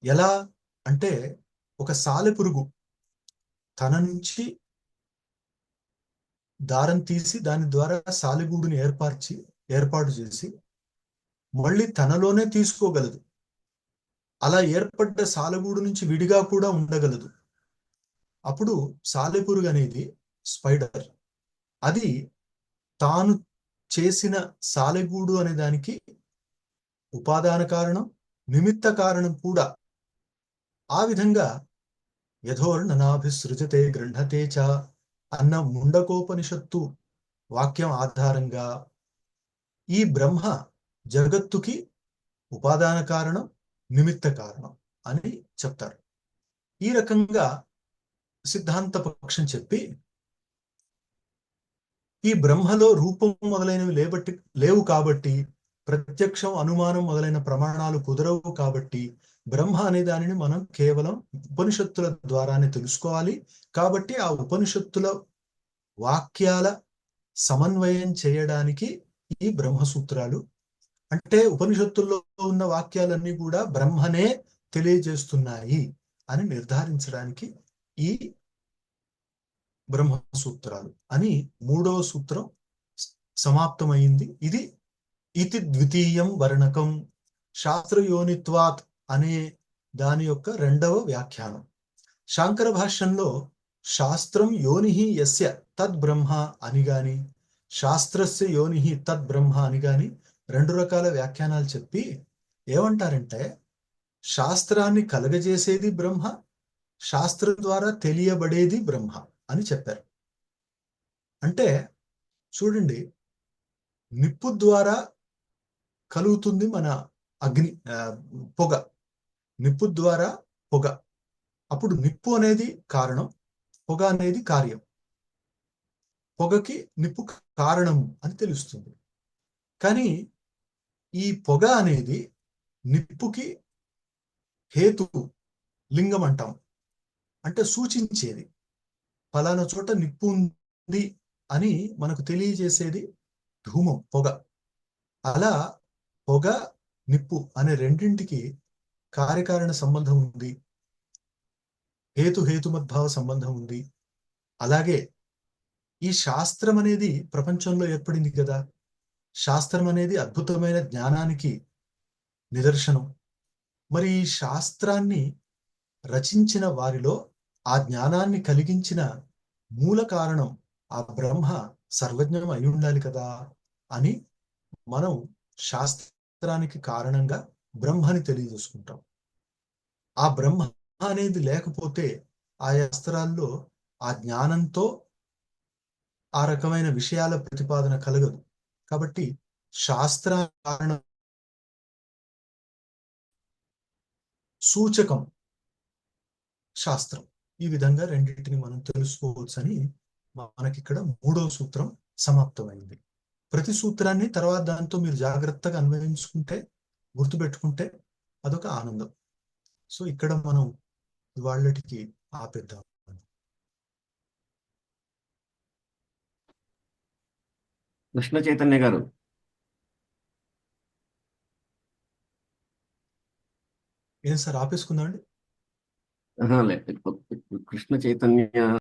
ఎలా అంటే, ఒక సాలెపురుగు తన నుంచి దారం తీసి దాని ద్వారా సాలెగూడుని ఏర్పాటు చేసి మళ్ళీ తనలోనే తీసుకోగలదు. అలా ఏర్పడ్డ సాలెగూడు నుంచి విడిగా కూడా ఉండగలదు. అప్పుడు సాలెపురుగు అనేది స్పైడర్. అది తాను చేసిన సాలెగూడు అనే దానికి ఉపాదాన కారణం, నిమిత్త కారణం కూడా. ఆ విధంగా యథోర్ణనాభిసృజతే గృహతే చ అన్న ముండకోపనిషత్తు వాక్యం ఆధారంగా ఈ బ్రహ్మ జగత్తుకి ఉపాదాన కారణం, నిమిత్త కారణం అని చెప్తారు. ఈ రకంగా సిద్ధాంత పక్షం చెప్పి, ఈ బ్రహ్మలో రూపం మొదలైనవి లేవు కాబట్టి, ప్రత్యక్షం, అనుమానం మొదలైన ప్రమాణాలు కుదరవు కాబట్టి, బ్రహ్మ అనే దానిని మనం కేవలం ఉపనిషత్తుల ద్వారానే తెలుసుకోవాలి. కాబట్టి ఆ ఉపనిషత్తుల వాక్యాల సమన్వయం చేయడానికి ఈ బ్రహ్మసూత్రాలు, అంటే ఉపనిషత్తుల్లో ఉన్న వాక్యాలన్నీ కూడా బ్రహ్మనే తెలియజేస్తున్నాయి అని నిర్ధారించడానికి ఈ బ్రహ్మసూత్రాలు అని 3వ సూత్రం సమాప్తమైంది. ఇది ద్వితీయం వర్ణకం శాస్త్రయోనిత్వాత్ అనే దాని యొక్క 2వ వ్యాఖ్యానం. శాంకర భాష్యంలో శాస్త్రం యోనిహి యస్య తద్బ్రహ్మ అని గాని, శాస్త్రస్య యోనిహి తద్బ్రహ్మ అని గాని 2 రకాల వ్యాఖ్యానాలు చెప్పి ఏమంటారంటే, శాస్త్రాన్ని కలగజేసేది బ్రహ్మ, శాస్త్రం ద్వారా తెలియబడేది బ్రహ్మ అని చెప్పారు. అంటే చూడండి, నిప్పు ద్వారా కలుగుతుంది మన పొగ. నిప్పు ద్వారా పొగ. అప్పుడు నిప్పు అనేది కారణం, పొగ అనేది కార్యం. పొగకి నిప్పు కారణం అని తెలుస్తుంది. కానీ ఈ పొగ అనేది నిప్పుకి హేతు, లింగం అంటాం. అంటే సూచించేది, ఫలానా చోట నిప్పు ఉంది అని మనకు తెలియజేసేది ధూమం, పొగ. అలా పొగ, నిప్పు అనే రెండింటికి కార్యకారణ సంబంధం ఉంది, హేతుమద్భావ సంబంధం ఉంది. అలాగే ఈ శాస్త్రం అనేది ప్రపంచంలో ఏర్పడింది కదా. శాస్త్రం అనేది అద్భుతమైన జ్ఞానానికి నిదర్శనం. మరి ఈ శాస్త్రాన్ని రచించిన వారిలో ఆ జ్ఞానాన్ని కలిగించిన మూల కారణం ఆ బ్రహ్మ సర్వజ్ఞం అయి ఉండాలి కదా అని మనం శాస్త్రానికి కారణంగా బ్రహ్మని తెలియజేసుకుంటాం. ఆ బ్రహ్మ అనేది లేకపోతే ఆ శాస్త్రాల్లో ఆ జ్ఞానంతో ఆ రకమైన విషయాల ప్రతిపాదన కలగదు. కాబట్టి శాస్త్ర కారణం, సూచకం శాస్త్రం. ఈ విధంగా రెండింటిని మనం తెలుసుకోవచ్చు అని మనకిక్కడ 3వ సూత్రం సమాప్తమైంది. ప్రతి సూత్రాన్ని తర్వాత దాంతో మీరు జాగ్రత్తగా అన్వయించుకుంటే, గుర్తుపెట్టుకుంటే అదొక ఆనందం. సో ఇక్కడ మనం ఇవాళ్ళకి ఆపేద్దాం. కృష్ణ చైతన్య గారు. ఏం సార్, ఆపేసుకుందాం అండి? లేదు, కృష్ణ చైతన్య